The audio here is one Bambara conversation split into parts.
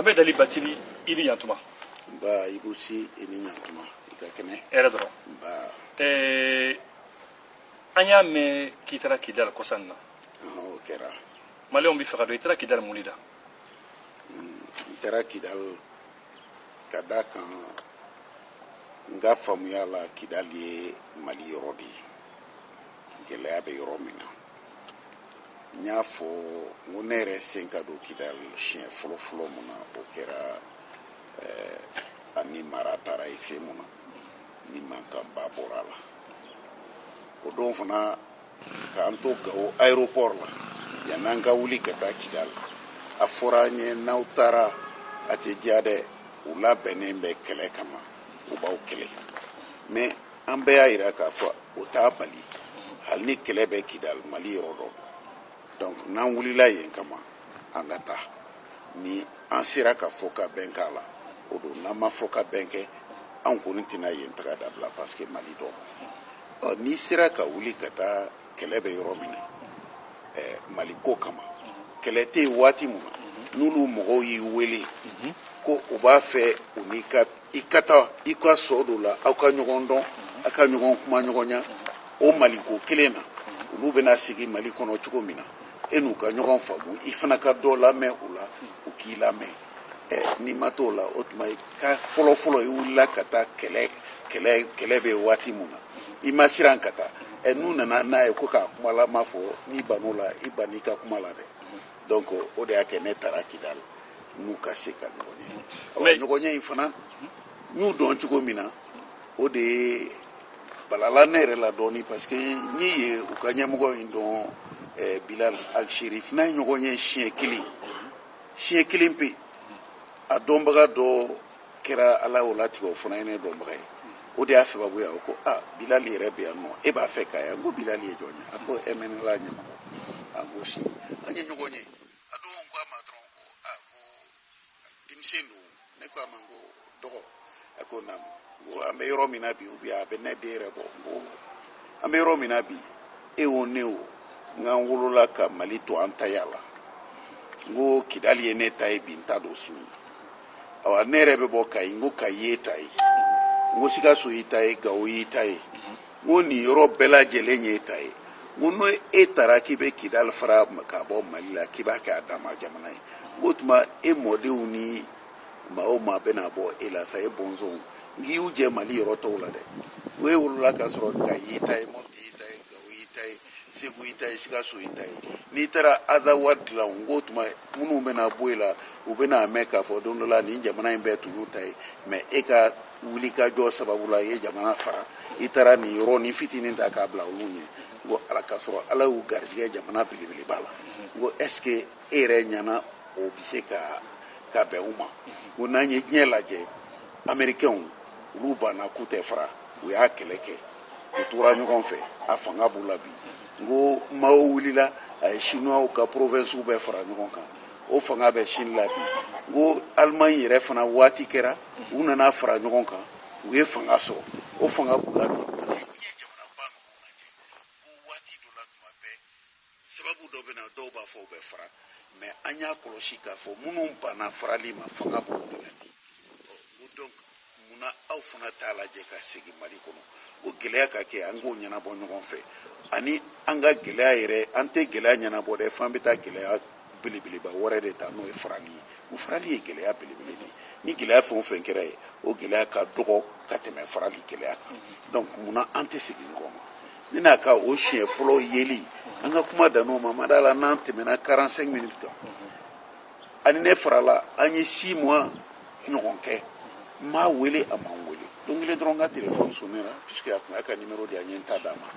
Mohamed Ali Batili ili yantuma ba ibusi ini yantuma ikakene era doro ba anya me kitara kidal kosanna o kera maleon bi faqado itara kidal mulida itara kidal kada kan nga famuya la kidal ye mali yoro di gɛlɛya bɛ yɔrɔ min na n y'a fɔ n ko ne yɛrɛ sen ka don kidal siɲɛ fɔlɔ mun na o kɛra ani mara taara i fɛ mun na ni mankanba bɔra la o don fana k'an to Gawo aéroport la yan'an ka wuli ka taa kidal a fɔra an ye n'aw taara a tɛ diya dɛ u labɛnnen bɛ kɛlɛ kama u b'aw kɛlɛ mais an bɛɛ y'a jira k'a fɔ o t'a bali hali ni kɛlɛ bɛ kidal mali yɔrɔ dɔ donc n'an wulila yen kama an ka taa ni an sera ka fɔ ka bɛn k'a la o don n'an ma fɔ ka bɛn kɛ an kɔni tɛna yen taga dabila parce que mali dɔ n'i sera ka wuli ka taa kɛlɛ bɛ yɔrɔ min na mali ko kama kɛlɛ tɛ yen waati min na n'olu mɔgɔw y'i wele ko u b'a fɛ u ni i ka taa i ka sɔ dɔ la aw ka ɲɔgɔn dɔn a ka ɲɔgɔn kuma ɲɔgɔn ɲa o maliko kelen na olu bɛna sigi mali kɔnɔ cogo min na e n'u ka ɲɔgɔn faamu i fana ka dɔ lamɛn u la u k'i lamɛn n'i ma t'o la o tuma i ka fɔlɔ i wulila ka taa kɛlɛ bɛ waati min na i ma siran ka taa n'u nana n'a ye ko k'a kuma la m'a fɔ n'i ban'o la i ban n'i ka kuma la dɛ donc o de y'a kɛ ne taara kidal n'u ka se ka ɲɔgɔn ye ɲɔgɔn ye in fana n y'u dɔn cogo min na o de ye balala ne yɛrɛ la dɔɔni parce que n ye u ka ɲɛmɔgɔ in dɔn Bilal Al-Sherif n'a ye ɲɔgɔn ye siɲɛ kelen pe a dɔnbaga dɔ kɛra ala o latigɛ o fana ye ne dɔnbaga ye o de y'a sababu ye o ko Bilal yɛrɛ bɛ yan nɔ e b'a fɛ k'a ye n ko Bilal ye jɔn ye a ko mɛnɛ la ɲɛmɔgɔ a ko si an ye ɲɔgɔn ye a don ko a ma dɔrɔn ko ko denmisɛn don ne ko a ma ko dɔgɔ a ko na ko an bɛ yɔrɔ min na bi ou bien a bɛ ne den yɛrɛ bɔ ko an bɛ yɔrɔ min na bi e o ne o n'an wolola ka mali to an ta ya la n ko kidal ye ne ta ye bi n ta don sini awa ne yɛrɛ bɛ bɔ kayi n ko kayi ye ta ye n ko sikaso y'i ta ye gawo y'i ta ye n ko nin yɔrɔ bɛɛ lajɛlen ye ta ye n ko n'o e taara k'i bɛ kidal fara ka bɔ mali la k'i b'a kɛ a dama jamana ye n ko tuma e mɔdenw ni maa o maa bɛna bɔ e la sa e bɔnsɔnw n'i y'u jɛ mali yɔrɔ tɔw la dɛ o ye wolola ka sɔrɔ kayi y'i ta ye mɔti y'i ta ye gawo y'i ta ye segu y'i ta ye sikaso y'i ta ye n'i taara aza wari dilan n ko tuma minnu bɛna bɔ e la u bɛna mɛn k'a fɔ don dɔ la nin jamana in bɛɛ tun y'u ta ye mais e ka wuli ka jɔ sababu la i ye jamana fara i taara nin yɔrɔ ni fitinin ta k'a bila olu ɲɛ n ko ala ka sɔrɔ ala y'u garijɛgɛ jamana belebeleba la n ko est ce que e yɛrɛ ɲɛna o bɛ se ka bɛn u ma n ko n'an ye diɲɛ lajɛ américains olu banna k'u tɛ fara u y'a kɛlɛ kɛ u tora ɲɔgɔn fɛ a fanga b'u la bi n ko maaw wulila a ye chinois ka provinces bɛɛ fara ɲɔgɔn kan o fanga bɛ Chine la bi n ko Allemagne yɛrɛ fana waati kɛra u nana fara ɲɔgɔn kan u ye fanga sɔrɔ o fanga b'u la bi jamanaba ninnu lajɛ ko waati dɔ la tuma bɛɛ sababu dɔ bɛ na dɔw b'a fɔ u bɛ fara mais an y'a kɔlɔsi k'a fɔ minnu banna farali ma fanga b'olu de la bi donc munna aw fana t'a lajɛ ka segin mali kɔnɔ o gɛlɛya ka kɛ an k'o ɲɛnabɔ ɲɔgɔn fɛ ani an ka gɛlɛya yɛrɛ an tɛ gɛlɛya ɲɛnabɔ dɛ f'an bɛ taa gɛlɛya belebeleba wɛrɛ de ta n'o ye farali ye o farali ye gɛlɛya belebele de ni gɛlɛya fɛn o fɛn kɛra ye o gɛlɛya ka dɔgɔ ka tɛmɛ farali gɛlɛya kan donc munna an tɛ segin ɲɔgɔn ma ni n'a ka o siɲɛ fɔlɔ yeli an ka kuma dan n'o ma ma da la n'an tɛmɛna 45 minutes kan ani ne farala an ye 6 mois ɲɔgɔn kɛ n m'a wele a m'an wele don kelen dɔrɔn n ka téléphone sonnera puisque a tun y'a ka numéro di yan n ye n ta d'a ma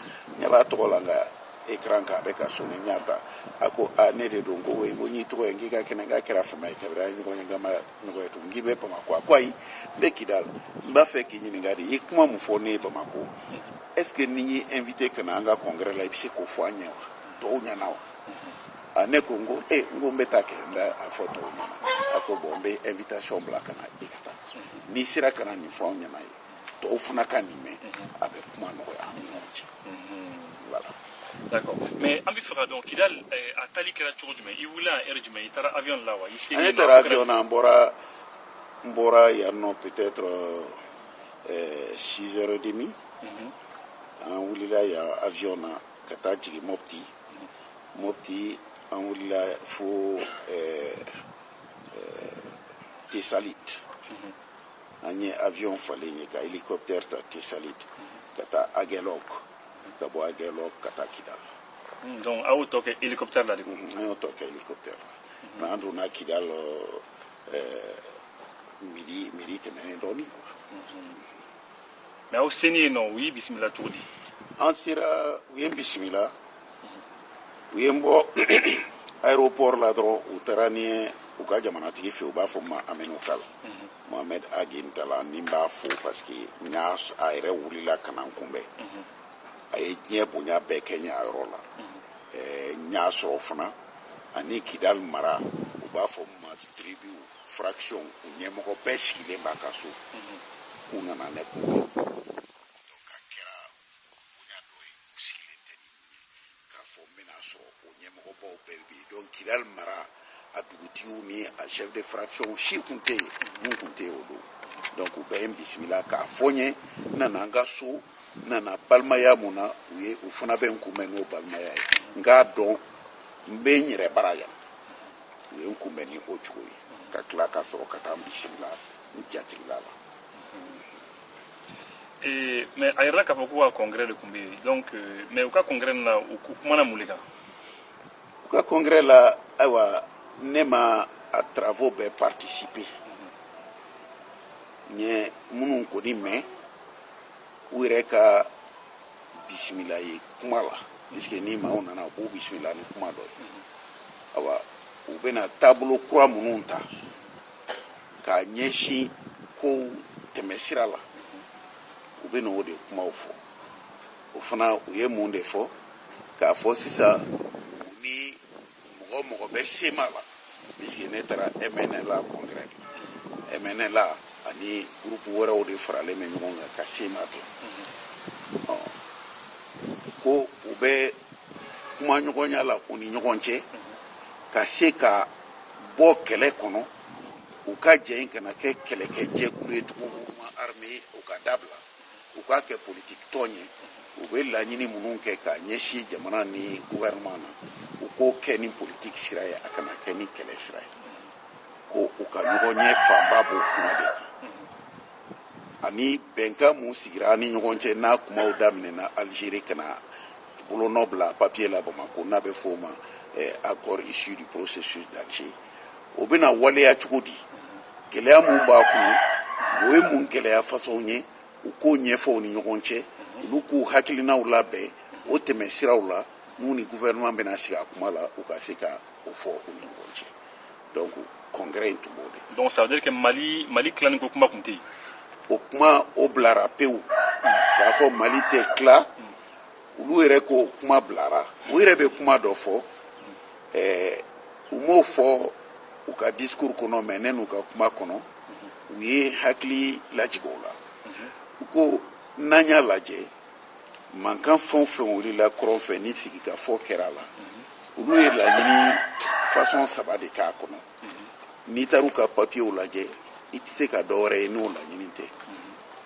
ɲɛ b'a tɔgɔ la n ka écran kan a bɛ ka sonné n y'a ta a ko ne de don n ko oui n ko n y'i tɔgɔ ye n k'i ka kɛnɛ n k'a kɛra fama ye kabiri an ye ɲɔgɔn ye n ka ma ɲɔgɔn ye tugun n k'i bɛ Bamako a ko ayi n bɛ Kidal n b'a fɛ k'i ɲininka de i ye kuma mun fɔ ne ye Bamako est ce que ni n y'i invité ka na an ka congrès la i bɛ se k'o fɔ an ɲɛ wa tɔw ɲɛna wa ne ko n ko n ko n bɛ taa kɛ n bɛ a fɔ tɔw ɲɛna a ko bon n bɛ invitation bila ka na i ka taa n'i sera ka na nin fɔ anw ɲɛna ye tɔw fana ka nin mɛn a bɛ kuma nɔgɔya an ni ɲɔgɔn cɛ. Voilà. D'accord. Mais an bɛ fɛ ka dɔn Kidal a tali kɛra cogo jumɛn? I wulila heure jumɛn? I taara avion la wa? I An ye taara avion na n bɔra yan nɔ peut-être 6h30. An wulila yan avion na ka taa jigin Mopti. Mopti an wulila fo Tessalit. An ye avion falen ye ka hélicoptère ta Tessalit ka taa Aguelok. Ka bɔ Aguelok ka taa Kidal. Donc aw y'o tɔ kɛ hélicoptère la de. An y'o tɔ kɛ hélicoptère la. Mais an donna Kidal midi tɛmɛnen dɔɔnin. Mais aw seni yen nɔ u y'i bisimila cogo di? An sera u ye n bisimila u ye n bɔ aéroport la dɔrɔn u taara ni ye u ka jamanatigi fɛ u b'a fɔ ma Aminu Kala. Mohamed Agi Ntala ni n b'a fo parce que a yɛrɛ wulila ka na n kunbɛn. A ye diɲɛ bonya bɛɛ kɛ n ye a yɔrɔ la. N y'a sɔrɔ fana ani Kidal mara u b'a fɔ ma tribu fraction u ɲɛmɔgɔ bɛɛ sigilen b'a ka so k'u nana ne kunbɛn. Donc a kɛra bonya dɔ ye u sigilen tɛ ni ye k'a fɔ n bɛna sɔrɔ o ɲɛmɔgɔbaw bɛɛ bɛ yen. Donc Kidal mara a dugutigiw ni a chef de fraction si tun tɛ yen mun tun tɛ yen o don. Donc u bɛɛ ye n bisimila k'a fɔ n ye n nana n ka so n nana balimaya mun na u fana bɛ n kunbɛn n'o balimaya ye. N k'a dɔn n bɛ n yɛrɛ bara yan u ye n kunbɛn ni o cogo ye ka tila ka sɔrɔ ka taa n bisimila n jatigila la. Mais a yɛrɛ k'a fɔ k'u ka congrès de tun bɛ yen donc mais u ka congrès na u kumana mun de kan? U ka congrès la ayiwa ne ma a travaux bɛɛ participer n ye minnu kɔni mɛn u yɛrɛ ka bisimila ye kuma la puisque ni maaw nana u b'u bisimila ni kuma dɔ ye. Ayiwa u bɛna taabolo kura minnu ta k'a ɲɛsin kow tɛmɛsira la u bɛna o de kumaw fɔ. O fana u ye mun de fɔ k'a fɔ sisan u ni mɔgɔ mɔgɔ bɛ sema la puisque ne taara MNLA congrès la MNLA ani groupe wɛrɛw de faralen bɛ ɲɔgɔn kan ka sema dilan. Ko u bɛ kuma ɲɔgɔnya la u ni ɲɔgɔn cɛ ka se ka bɔ kɛlɛ kɔnɔ u ka jɛ in kana kɛ kɛlɛkɛjɛkulu ye tugun mouvement armé u ka dabila u k'a kɛ politique tɔn ye u bɛ laɲini minnu kɛ ka ɲɛsin jamana ni gouvernement na u k'o kɛ ni politique sira ye a kana kɛ ni kɛlɛ sira ye ko u ka ɲɔgɔn ɲɛ fanba b'o kuma de kan. Ani bɛnkan mun sigira ni ɲɔgɔn cɛ n'a kumaw daminɛna Algérie kana bolonɔ bila papier la Bamako n'a bɛ fɔ o ma accord issu du processus d'Alger o bɛna waleya cogo di gɛlɛya mun b'a kɔnɔ o ye mun gɛlɛya façon ye u k'o ɲɛfɔ u ni ɲɔgɔn cɛ olu k'u hakilinaw labɛn o tɛmɛ siraw la n'u ni gouvernement bɛna sigi a kuma la u ka se ka o fɔ u ni ɲɔgɔn cɛ. Donc congrès in tun b'o de. Donc ça veut dire que Mali tilanni ko kuma tun tɛ yen. O kuma o bilara pewu k'a fɔ Mali tɛ tila olu yɛrɛ k'o kuma bilara u yɛrɛ bɛ kuma dɔ fɔ u m'o fɔ u ka discours kɔnɔ mais ne n'u ka kuma kɔnɔ u ye hakili lajigin o la u ko n'an y'a lajɛ mankan fɛn o fɛn wulila kɔrɔn fɛ ni sigikafɔ kɛra la olu ye laɲini façon saba de k'a kɔnɔ n'i taara u ka papiyew lajɛ i tɛ se ka dɔ wɛrɛ ye n'o laɲini tɛ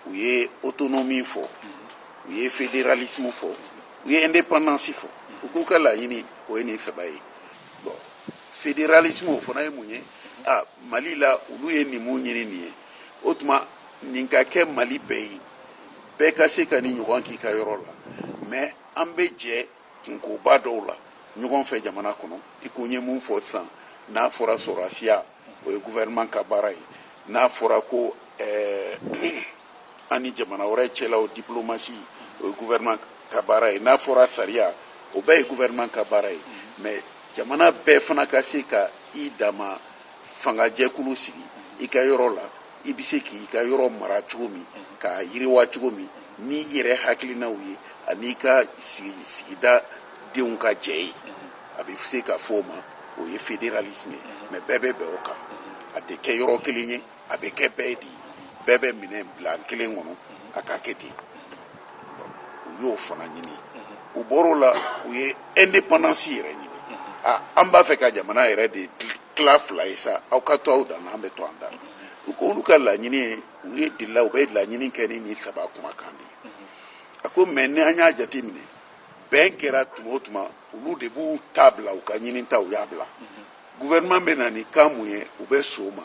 u ye autonomie fɔ u ye fédéralisme fɔ u ye indépendance fɔ u k'u ka laɲini o ye nin saba ye. Bon fédéralisme o fana ye mun ye Mali la olu ye nin mun ɲini nin ye o tuma nin ka kɛ Mali bɛɛ ye bɛɛ ka se ka ni ɲɔgɔn k'i ka yɔrɔ la mais an bɛ jɛ kunkoba dɔw la ɲɔgɔn fɛ jamana kɔnɔ i ko n ye mun fɔ sisan n'a fɔra sɔrɔsiya o ye gouvernement ka baara ye n'a fɔra ko ani jamana wɛrɛ cɛla o diplomatie o ye gouvernement ka baara ye n'a fɔra sariya o bɛɛ ye gouvernement ka baara ye mais jamana bɛɛ fana ka se ka i dama fangajɛkulu sigi i ka yɔrɔ la i bɛ se k'i ka yɔrɔ mara cogo min k'a yiriwa cogo min n'i yɛrɛ hakilinaw ye ani ka sigida denw ka jɛ ye a bɛ se ka fɔ o ma o ye fédéralisme ye mais bɛɛ bɛ bɛn o kan a tɛ kɛ yɔrɔ kelen ye a bɛ kɛ bɛɛ de ye bɛɛ bɛ minɛ bila kelen kɔnɔ a ka kɛ ten u y'o fana ɲini u bɔr'o la u ye indépendance yɛrɛ ɲini an b'a fɛ ka jamana yɛrɛ de tila fila ye sa aw ka to aw dan na an bɛ to an dan na u ko olu ka laɲini ye u ye delila u bɛ laɲini kɛ ni nin saba kumakan de ye a ko mɛ ni an y'a jate minɛ bɛn kɛra tuma o tuma olu de b'u ta bila u ka ɲini ta u y'a bila gouvernement bɛ na ni kan mun ye u bɛ sɔn o ma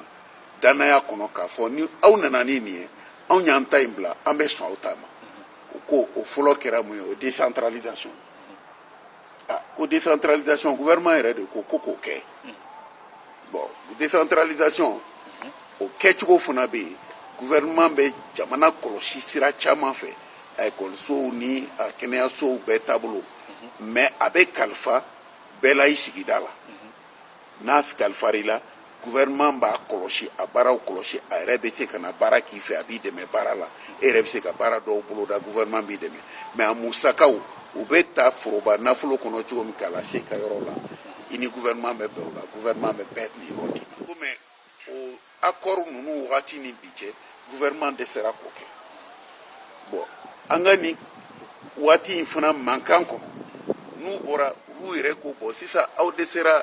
danaya kɔnɔ k'a fɔ ni aw nana ni nin ye anw y'an ta in bila an bɛ sɔn aw ta ma u ko o fɔlɔ kɛra mun ye o décentralisation ko décentralisation gouvernement yɛrɛ de ko k'o kɛ bon décentralisation o kɛcogo fana bɛ yen gouvernement bɛ jamana kɔlɔsi sira caman fɛ a ekɔlisow ni a kɛnɛyasow bɛɛ taabolo mais a bɛ kalifa bɛɛ la i sigida la n'a kalifar'i la gouvernement b'a kɔlɔsi a baaraw kɔlɔsi a yɛrɛ bɛ se ka na baara k'i fɛ a b'i dɛmɛ baara la e yɛrɛ bɛ se ka baara dɔw boloda gouvernement b'i dɛmɛ mais a musakaw u bɛ ta foroba nafolo kɔnɔ cogo min k'a lase ka yɔrɔ la i ni gouvernement bɛ bɛn o la gouvernement bɛ bɛɛ ni yɔrɔ d'i ma komi o accord ninnu wagati ni bi cɛ gouvernement dɛsɛra k'o kɛ bon an ka nin waati in fana mankan kɔnɔ n'u bɔra olu yɛrɛ ko bɔn sisan aw dɛsɛra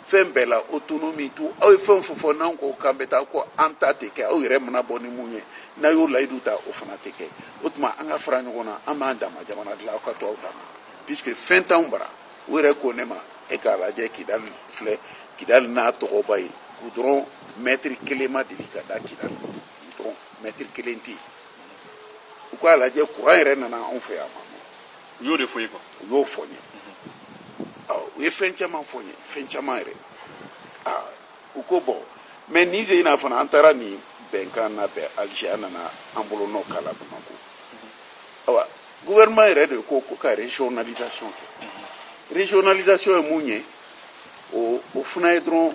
fɛn bɛɛ la autonomie to aw ye fɛn o fɛn fɔ n'anw ko k'an bɛ taa ko an ta tɛ kɛ aw yɛrɛ mana bɔ ni mun ye n'a y'o layidu ta o fana tɛ kɛ o tuma an ka fara ɲɔgɔn na an b'an dama jamana dilan aw ka to aw dama puisque fɛn t'anw bara u yɛrɛ ko ne ma e k'a lajɛ kidali filɛ kidali n'a tɔgɔba ye goudron mètre kelen ma deli ka da kidali goudron mètre kelen tɛ yen u k'a lajɛ courant yɛrɛ nana anw fɛ yan ma u y'o de fɔ ye quoi u y'o fɔ n ye u ye fɛn caman fɔ n ye fɛn caman yɛrɛ u ko bɔn mais nin sen in na fana an taara nin bɛnkan labɛn Alger an nana an bolo nɔ k'a la Bamako awa gouvernement yɛrɛ de ko ka régionalisation kɛ régionalisation ye mun ye o fana ye dɔrɔn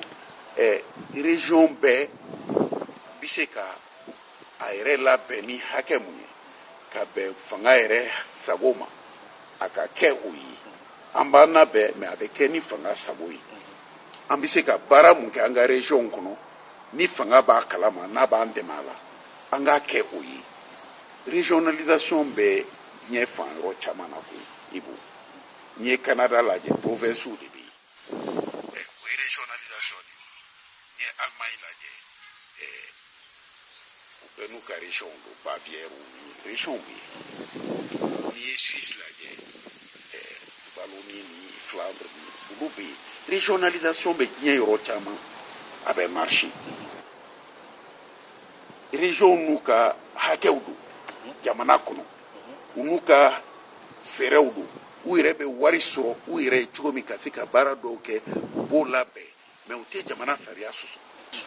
région bɛɛ bɛ se ka a yɛrɛ labɛn ni hakɛ mun ye ka bɛn fanga yɛrɛ sago ma a ka kɛ o ye an b'an labɛn mais a bɛ kɛ ni fanga sago ye an bɛ se ka baara mun kɛ an ka région kɔnɔ ni fanga b'a kalama n'a b'an dɛmɛ a la an k'a kɛ o ye régionalisation bɛ diɲɛ fan yɔrɔ caman na koyi Ibu n'i ye Canada lajɛ provinces de bɛ yen o ye régionalisation de ye n'i ye Allemagne lajɛ u bɛɛ n'u ka région don Bavière ni région bɛ yen n'i ye Suisse lajɛ Wallonie ni Flandre ni olu bɛ yen régionalisation bɛ diɲɛ yɔrɔ caman a bɛ marché région n'u ka hakɛw don jamana kɔnɔ u n'u ka fɛɛrɛw don u yɛrɛ bɛ wari sɔrɔ u yɛrɛ ye cogo min ka se ka baara dɔw kɛ u b'o labɛn mais u tɛ jamana sariya sɔsɔ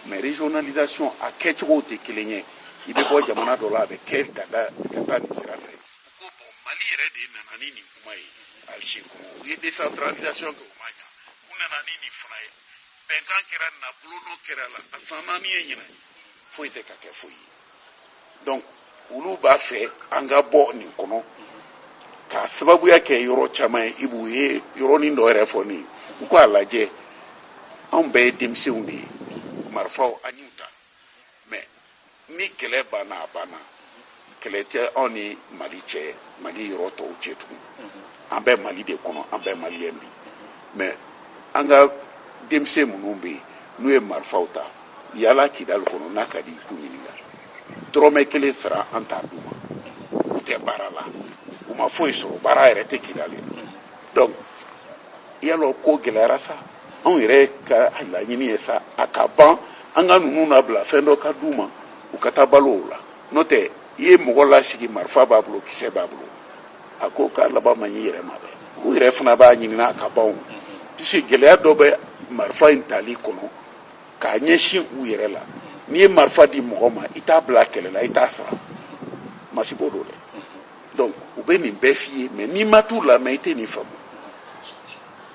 mais régionalisation a kɛcogow tɛ kelen ye i bɛ bɔ jamana dɔ la a bɛ kɛ ka taa nin sira fɛ u ko bon Mali yɛrɛ de nana ni nin kuma ye Alger kɔnɔ u ye décentralisation kɛ u ma ɲa u nana ni nin fana ye bɛnkan kɛra nafolo dɔ kɛra la a san naani ye ɲinan ye foyi tɛ ka kɛ foyi ye donc olu b'a fɛ an ka bɔ nin kɔnɔ k'a sababuya kɛ yɔrɔ caman ye Ibu ye yɔrɔnin dɔ yɛrɛ fɔ nin u k'a lajɛ anw bɛɛ ye denmisɛnw de ye marifaw an y'u ta mais ni kɛlɛ banna a banna kɛlɛ tɛ anw ni Mali cɛ Mali yɔrɔ tɔw cɛ tugun an bɛ Mali de kɔnɔ an bɛ Maliyɛn bi mais an ka denmisɛn minnu bɛ yen n'u ye marifaw ta yala Kidali kɔnɔ n'a ka di i k'u ɲininka dɔrɔmɛ kelen sara an t'a d'u ma u tɛ baara la u ma foyi sɔrɔ baara yɛrɛ tɛ Kidali donc yala ko gɛlɛyara sa anw yɛrɛ ka laɲini ye sa a ka ban an ka ninnu labila fɛn dɔ ka d'u ma u ka taa balo o la n'o tɛ i ye mɔgɔ lasigi marifa b'a bolo kisɛ b'a bolo a ko k'a laban man ɲi yɛrɛ ma dɛ u yɛrɛ fana b'a ɲini a ka ban puisque gɛlɛya dɔ bɛ marifa in tali kɔnɔ k'a ɲɛsin u yɛrɛ la n'i ye marifa di mɔgɔ ma i t'a bila kɛlɛ la i t'a sara masi b'o don dɛ donc u bɛ nin bɛɛ f'i ye mais n'i ma t'u lamɛn i tɛ nin faamu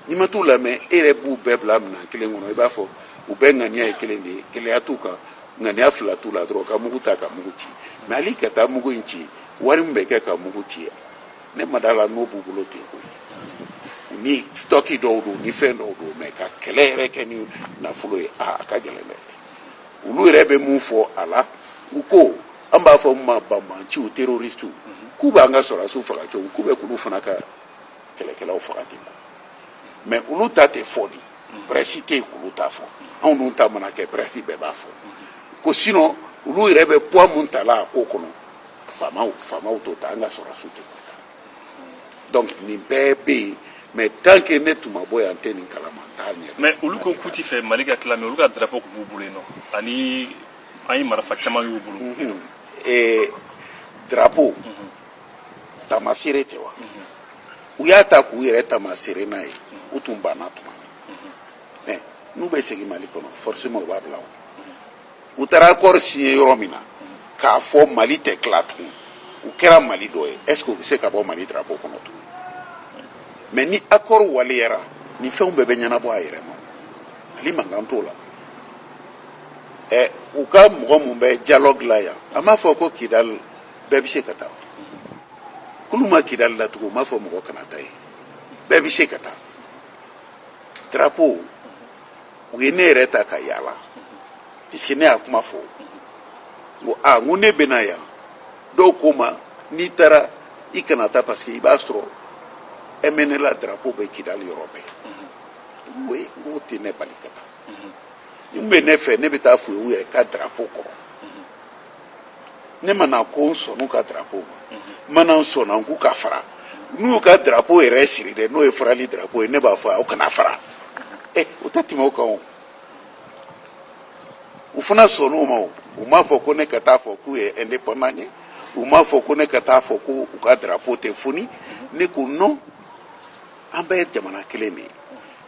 n'i ma t'u lamɛn e yɛrɛ b'u bɛɛ bila minɛn kelen kɔnɔ i b'a fɔ u bɛɛ ŋaniya ye kelen de ye gɛlɛya t'u kan ŋaniya fila t'u la dɔrɔn ka mugu ta ka mugu ci mais hali ka taa mugu in ci wari min bɛ kɛ ka mugu ci ne ma d'a la n'o b'u bolo ten koyi ni stock dɔw don ni fɛn dɔw don mais ka kɛlɛ yɛrɛ kɛ ni nafolo ye a ka gɛlɛn dɛ olu yɛrɛ bɛ mun fɔ a la u ko an b'a fɔ ma banmanciw terroristu k'u b'an ka sɔrɔdasiw faga cogo k'u bɛ k'olu fana ka kɛlɛkɛlaw faga ten mais olu ta tɛ fɔ di presse tɛ k'olu ta fɔ anw dun ta mana kɛ presse bɛɛ b'a fɔ ko sinon olu yɛrɛ bɛ poids mun ta la a ko kɔnɔ faamaw t'o ta an ka sɔrɔdasiw tɛ k'o ta donc nin bɛɛ bɛ yen mais tant que ne tun ma bɔ yan n tɛ nin kalama n t'a ɲɛ. mais olu ko k'u ti fɛ Mali ka tila mais olu ka drapeau b'u bolo yen nɔ ani an ye marifa caman y'u bolo. drapeau tamasere tɛ wa u y'a ta k'u yɛrɛ tamasere n'a ye u tun banna tuma min mais n'u bɛ segin Mali kɔnɔ forcément u b'a bila o u taara accord signé yɔrɔ min na k'a fɔ Mali tɛ tila tugun u kɛra Mali dɔ ye est ce que u bɛ se ka bɔ Mali drapeau kɔnɔ tugun mais ni accord waliyara ni fɛnw bɛɛ bɛ ɲɛnabɔ a yɛrɛ ma Mali mankan t'o la u ka mɔgɔ mun bɛ dialogue la yan a m'a fɔ ko Kidal bɛɛ bɛ se ka taa k'olu ma Kidal datugu u m'a fɔ mɔgɔ kana taa yen bɛɛ bɛ se ka taa drapeau u ye ne yɛrɛ ta ka yaala puisque ne y'a kuma fɔ n ko ne bɛ na yan dɔw ko ma n'i taara i kana taa parce que i b'a sɔrɔ MNLA drapeau bɛ Kidal yɔrɔ bɛɛ n ko tɛ ne bali ka taa n bɛ ne fɛ ne bɛ taa f'u ye u yɛrɛ ka drapeau kɔrɔ ne ma na ko n sɔnna ka drapeau ma mana n sɔnna n k'u ka fara n'u y'u ka drapeau yɛrɛ siri dɛ n'o ye farali drapeau ye ne b'a fɔ aw kana fara o tɛ tɛmɛ o kan o u fana sɔnn'o ma o u m'a fɔ ko ne ka taa fɔ k'u ye indépendant ye u m'a fɔ ko ne ka taa fɔ ko u ka drapeau tɛ foni ne ko non an bɛɛ ye jamana kelen de ye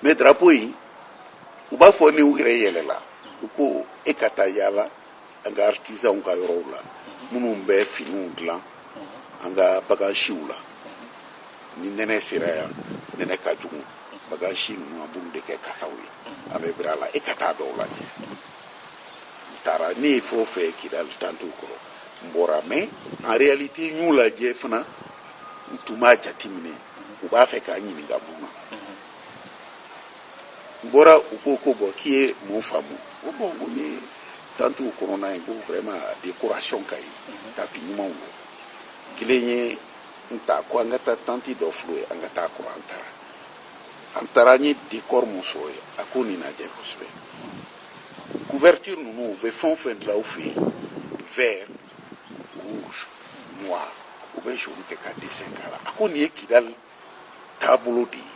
mais drapeau in u b'a fɔ ni u yɛrɛ yɛlɛla u ko e ka taa yaala an ka artisanw ka yɔrɔw la minnu bɛ finiw dilan an ka bagansiw la ni nɛnɛ sera yan nɛnɛ ka jugu bagansi ninnu an b'olu de kɛ kataw ye an bɛ biri a la e ka taa dɔw lajɛ n taara ne ye fɛn o fɛn ye Kidal tantiw kɔrɔ n bɔra mais en réalité n y'u lajɛ fana n tun b'a jateminɛ u b'a fɛ k'a ɲininka mun na n bɔra u ko ko bɔn k'i ye mun faamu ko bɔn ko ni tantiw kɔnɔna ye ko vraiment décoration ka ɲi tapi ɲumanw don kelen ye n ta ko an ka taa tanti dɔ filɛ ye an ka taa kɔrɔ an taara n ye décor mun sɔrɔ ye a ko nin lajɛ kosɛbɛ couverture ninnu u bɛ fɛn o fɛn dilan u fɛ yen vert rouge noir u bɛ jaune kɛ ka dessin k'a la a ko nin ye Kidal taabolo de ye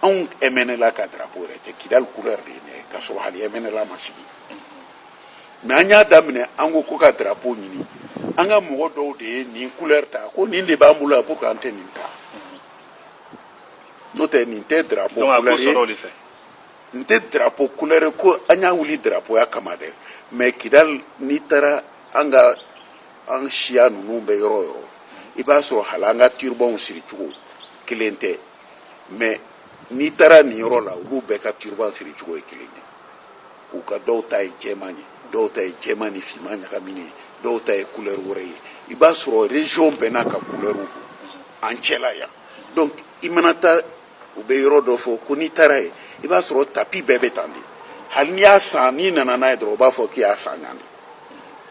anw MNLA ka drapeau yɛrɛ tɛ Kidal couleur de ye k'a sɔrɔ hali MNLA ma sigi mais an y'a daminɛ an ko ka drapeau ɲini an ka mɔgɔ dɔw de ye nin couleur ta ko nin de b'an bolo yan pour que an tɛ nin ta n'o tɛ nin tɛ drapeau couleur ye nin tɛ drapeau couleur ye ko an y'a wuli drapeau ya kama dɛ mais Kidal n'i taara an siya ninnu bɛ yɔrɔ o yɔrɔ i b'a sɔrɔ hali an ka turbanw siri cogo kelen tɛ mais n'i taara nin yɔrɔ la olu bɛɛ ka turban siri cogo ye kelen ye u ka dɔw ta ye jɛman ye dɔw ta ye jɛman ni finman ɲagaminen ye dɔw ta ye couleur wɛrɛ ye i b'a sɔrɔ région bɛɛ n'a ka couleur don an cɛla yan donc i mana taa u bɛ yɔrɔ dɔ fɔ ko n'i taara ye i b'a sɔrɔ tapi bɛɛ bɛ tan de hali n'i y'a san n'i nana n'a ye dɔrɔn u b'a fɔ k'i y'a san yan de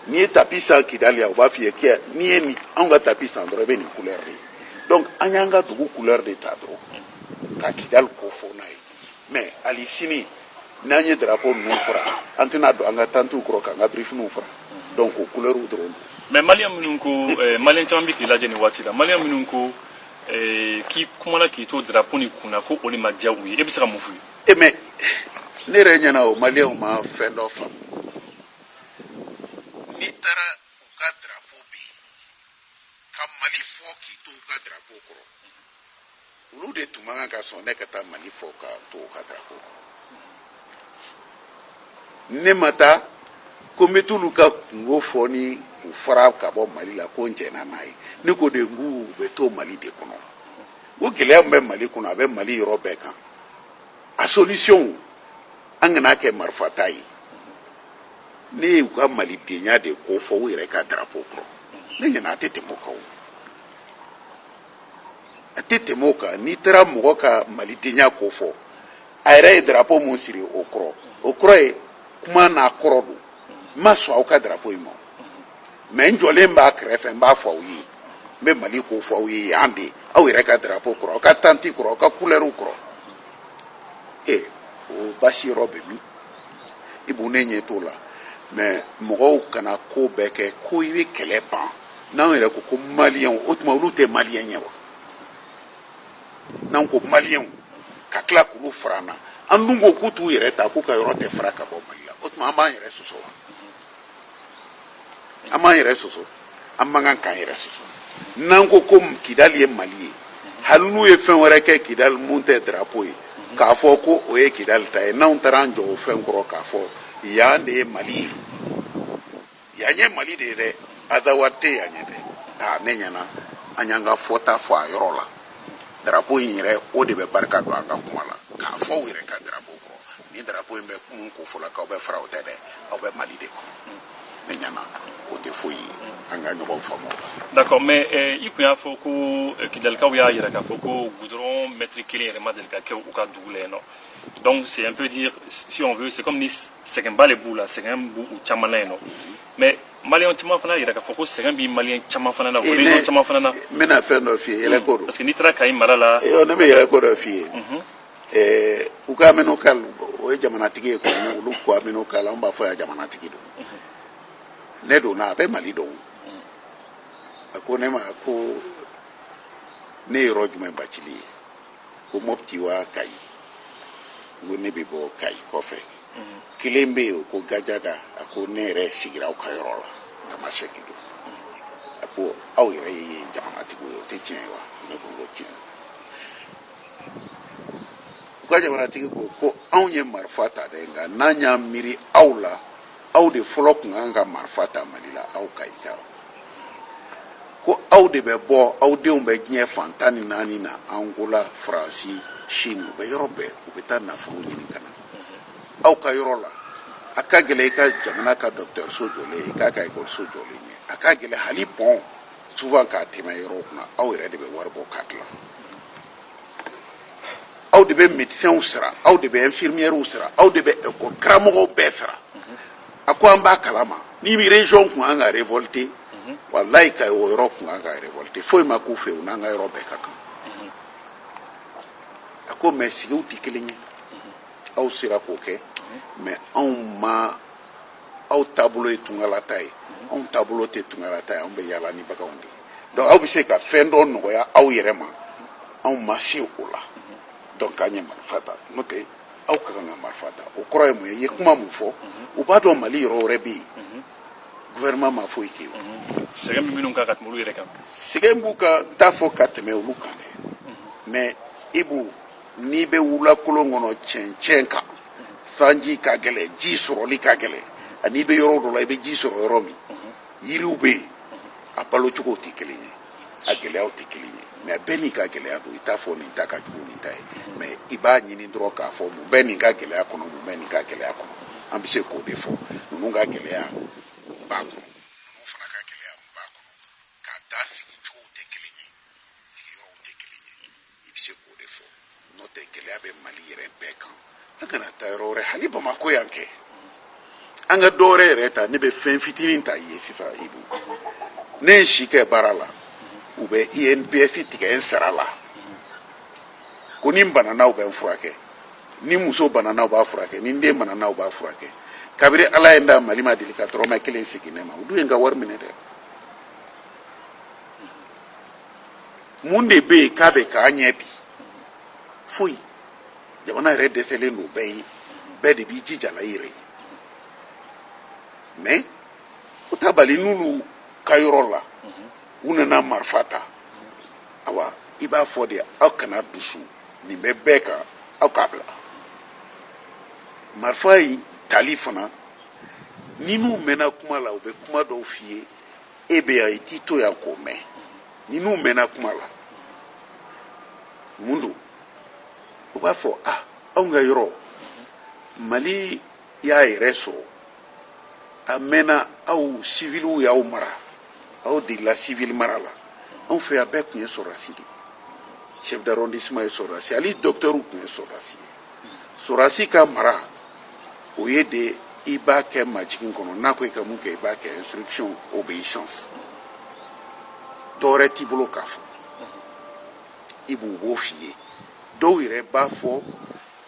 n'i ye tapi san Kidal yan u b'a f'i ye k'i n'i ye nin anw ka tapi san dɔrɔn i bɛ nin couleur de ye donc an y'an ka dugu couleur de ta dɔrɔn ka Kidal ko fɔ n'a ye mais hali sini n'an ye drapeau ninnu fara an tɛna don an ka tantiw kɔrɔ k'an ka briefiniw fara donc o couleur dɔrɔn don. mais maliyɛn minnu ko maliyɛn caman bɛ k'i lajɛ nin waati la maliyɛn minnu ko k'i kumana k'i to drapeau ni kunna ko o de ma diya u ye e bɛ se ka mun f'u ye. mais ne yɛrɛ ɲɛna o maliyɛnw ma fɛn dɔ faamu n'i taara u ka drapeau bɛ yen ka Mali fɔ k'i to u ka drapeau kɔrɔ olu de tun man kan ka sɔn ne ka taa Mali fɔ ka to u ka drapeau kɔrɔ ne ma taa ko n bɛ t'olu ka kungo fɔ ni u fara ka bɔ Mali la ko n jɛnna n'a ye ne ko de n k'u bɛ to Mali de kɔnɔ o gɛlɛya min bɛ Mali kɔnɔ a bɛ Mali yɔrɔ bɛɛ kan a solution an kana kɛ marifata ye ne y'u ka malidenya de ko fɔ u yɛrɛ ka drapeau kɔrɔ ne ɲɛna a tɛ tɛmɛ o kan a tɛ tɛmɛ o kan n'i taara mɔgɔ ka malidenya ko fɔ a yɛrɛ ye drapeau mun siri o kɔrɔ ye kuma n'a kɔrɔ don n ma sɔn aw ka drapeau in ma mais n jɔlen b'a kɛrɛfɛ n b'a fɔ aw ye n bɛ mali ko fɔ aw ye yan de aw yɛrɛ ka drapeau kɔrɔ aw ka tanti kɔrɔ aw ka couleur kɔrɔ o basi yɔrɔ bɛ min i b'u ne ɲɛ t'o la mais mɔgɔw kana ko bɛɛ kɛ ko i bɛ kɛlɛ ban n'anw yɛrɛ ko maliyɛnw o tuma olu tɛ maliyɛn ye wa n'anw ko maliyɛnw ka tila k'olu fara an na an dun ko k'u t'u yɛrɛ ta k'u ka yɔrɔ tɛ fara ka bɔ mali la o tuma an b'an yɛrɛ sɔsɔ wa an b'an yɛrɛ sɔsɔ an man kan k'an yɛrɛ sɔsɔ n'an ko ko kidali ye mali ye hali n'u ye fɛn wɛrɛ kɛ kidali mun tɛ drapeau ye k'a fɔ ko o ye kidali ta ye n'anw taara an jɔ o fɛn kɔrɔ k'a fɔ yan de ye mali ye yan ye mali de ye dɛ azawa tɛ yan ye dɛ ne ɲɛna an y'an ka fɔta fɔ a yɔrɔ la drapeau in yɛrɛ o de bɛ barika don an ka kuma la k'a fɔ u yɛrɛ ka drapeau kɔrɔ ni drapeau in bɛ mun ko fɔla k'aw bɛ fara o tɛ dɛ aw bɛ mali de kɔnɔ ne ɲɛna o tɛ foyi ye an ka ɲɔgɔn faamu. D'accord, mais i kun y'a fɔ ko kidalikaw y'a yira k'a fɔ ko goudron mètre kelen yɛrɛ ma deli ka kɛ u ka dugu la yen nɔ. Donc c'est un peu dire, si on veut, c'est comme ni sɛgɛnba de b'u la sɛgɛn b'u caman na yen nɔ. Mais maliyɛn caman fana yira k'a fɔ ko sɛgɛn bɛ maliyɛn caman fana na, région caman fana na. n bɛna fɛn dɔ f'i ye yɛlɛ ko don. Parce que n'i taara Kayi mara la. ne bɛ yɛlɛ ko dɔ f'i ye. u ka Aminu Kali o ye jamanatigi ye kɔni olu ko Aminu Kali anw b'a fɔ yan jamanatigi don. Ne donna a bɛ Mali dɔn. a ko ne ma ko ne ye yɔrɔ jumɛn bacili ye ko Mopti wa Kayi n ko ne bɛ bɔ Kayi kɔfɛ kelen bɛ yen o ko Gajaga a ko ne yɛrɛ sigira aw ka yɔrɔ la Tamasɛki don a ko aw yɛrɛ ye jamanatigi ye o tɛ tiɲɛ ye wa ne ko n ko tiɲɛ u ka jamanatigi ko anw ye marifa ta dɛ nka n'an y'a miiri aw la aw de fɔlɔ tun kan ka marifa ta Mali la aw Kayi ta ko aw de bɛ bɔ aw denw bɛ diɲɛ fan 14 na Angola Faransi Chine u bɛ yɔrɔ bɛɛ u bɛ taa nafolo ɲini ka na aw ka yɔrɔ la a ka gɛlɛ i ka jamana ka dɔgɔtɔrɔso jɔlen i k'a ka ekɔliso jɔlen ye a ka gɛlɛ hali pont souvent k'a tɛmɛ yɔrɔw kunna aw yɛrɛ de bɛ wari bɔ k'a dilan aw de bɛ médecins sara aw de bɛ infirmières sara aw de bɛ école karamɔgɔw bɛɛ sara a ko an b'a kalama ni région kun kan ka révolter wallahi ka o yɔrɔ kun kan ka révolter foyi ma k'u fɛ u n'an ka yɔrɔ bɛɛ ka kan a ko mais sigiw tɛ kelen ye aw sera k'o kɛ mais anw ma aw taabolo ye tungalata ye anw taabolo tɛ tungalata ye anw bɛ yaala ni baganw de donc aw bɛ se ka fɛn dɔ nɔgɔya aw yɛrɛ ma anw ma se o la donc an ye marifa ta n'o tɛ aw ka kan ka marifa ta o kɔrɔ ye mun ye i ye kuma mun fɔ u b'a dɔn Mali yɔrɔ wɛrɛ bɛ yen gouvernement ma foyi kɛ o sɛgɛn bɛ minnu kan ka tɛmɛ olu yɛrɛ kan sɛgɛn b'u kan n t'a fɔ ka tɛmɛ olu kan dɛ mais Ibu n'i bɛ wulakolon kɔnɔ cɛncɛn kan sanji ka gɛlɛn ji sɔrɔli ka gɛlɛn ani bɛ yɔrɔ dɔ la i bɛ ji sɔrɔ yɔrɔ min yiriw bɛ yen a balo cogo tɛ kelen ye a gɛlɛyaw tɛ kelen ye mais bɛɛ n'i ka gɛlɛya don i t'a fɔ nin ta ka jugu nin ta ye mais i b'a ɲini dɔrɔn k'a fɔ mun bɛ nin ka gɛlɛya kɔnɔ mun bɛ nin ka gɛlɛya kɔnɔ an bɛ se k'o de fɔ ninnu ka gɛlɛya b'a kɔnɔ ninnu fana ka gɛlɛya b'a kɔnɔ k'a da sigi cogo tɛ kelen ye sigiyɔrɔw tɛ kelen ye i bɛ se k'o de fɔ n'o tɛ gɛlɛya bɛ Mali yɛrɛ bɛɛ kan an kana taa yɔrɔ wɛrɛ hali Bamako yan kɛ an ka dɔ wɛrɛ yɛrɛ ta ne bɛ fɛn fitinin ta i ye sisan Ibu ne ye si kɛ baara la u bɛ INPS tigɛ n sara la ko ni n banana u bɛ n furakɛ ni muso banana u b'a furakɛ ni n den banana u b'a furakɛ kabiri Ala ye n da Mali ma deli ka dɔrɔmɛ 1 segin ne ma u dun ye n ka wari minɛ dɛ mun de bɛ yen k'a bɛ k'an ɲɛ bi foyi jamana yɛrɛ dɛsɛlen don bɛɛ ye bɛɛ de b'i jija la i yɛrɛ ye mais o ta bali n'olu ka yɔrɔ la u nana marifa ta awa i b'a fɔ de aw kana dusu nin bɛ bɛɛ kan aw k'a bila marifa in tali fana ni n'u mɛnna kuma la u bɛ kuma dɔw f'i ye e bɛ yan i t'i to yan k'o mɛn ni n'u mɛnna kuma la mun don u b'a fɔ anw ka yɔrɔ Mali y'a yɛrɛ sɔrɔ a mɛnna aw civiliw y'aw mara aw degela civil mara la anw fɛ yan bɛɛ tun ye sɔrɔdasi de chef d'arrondissement ye sɔrɔdasi hali docteur tun ye sɔrɔdasi ye sɔrɔdasi ka mara o ye de i b'a kɛ majigin kɔnɔ n'a ko i ka mun kɛ i b'a kɛ instruction obéissance dɔ wɛrɛ t'i bolo k'a fɔ i b'o f'i ye dɔw yɛrɛ b'a fɔ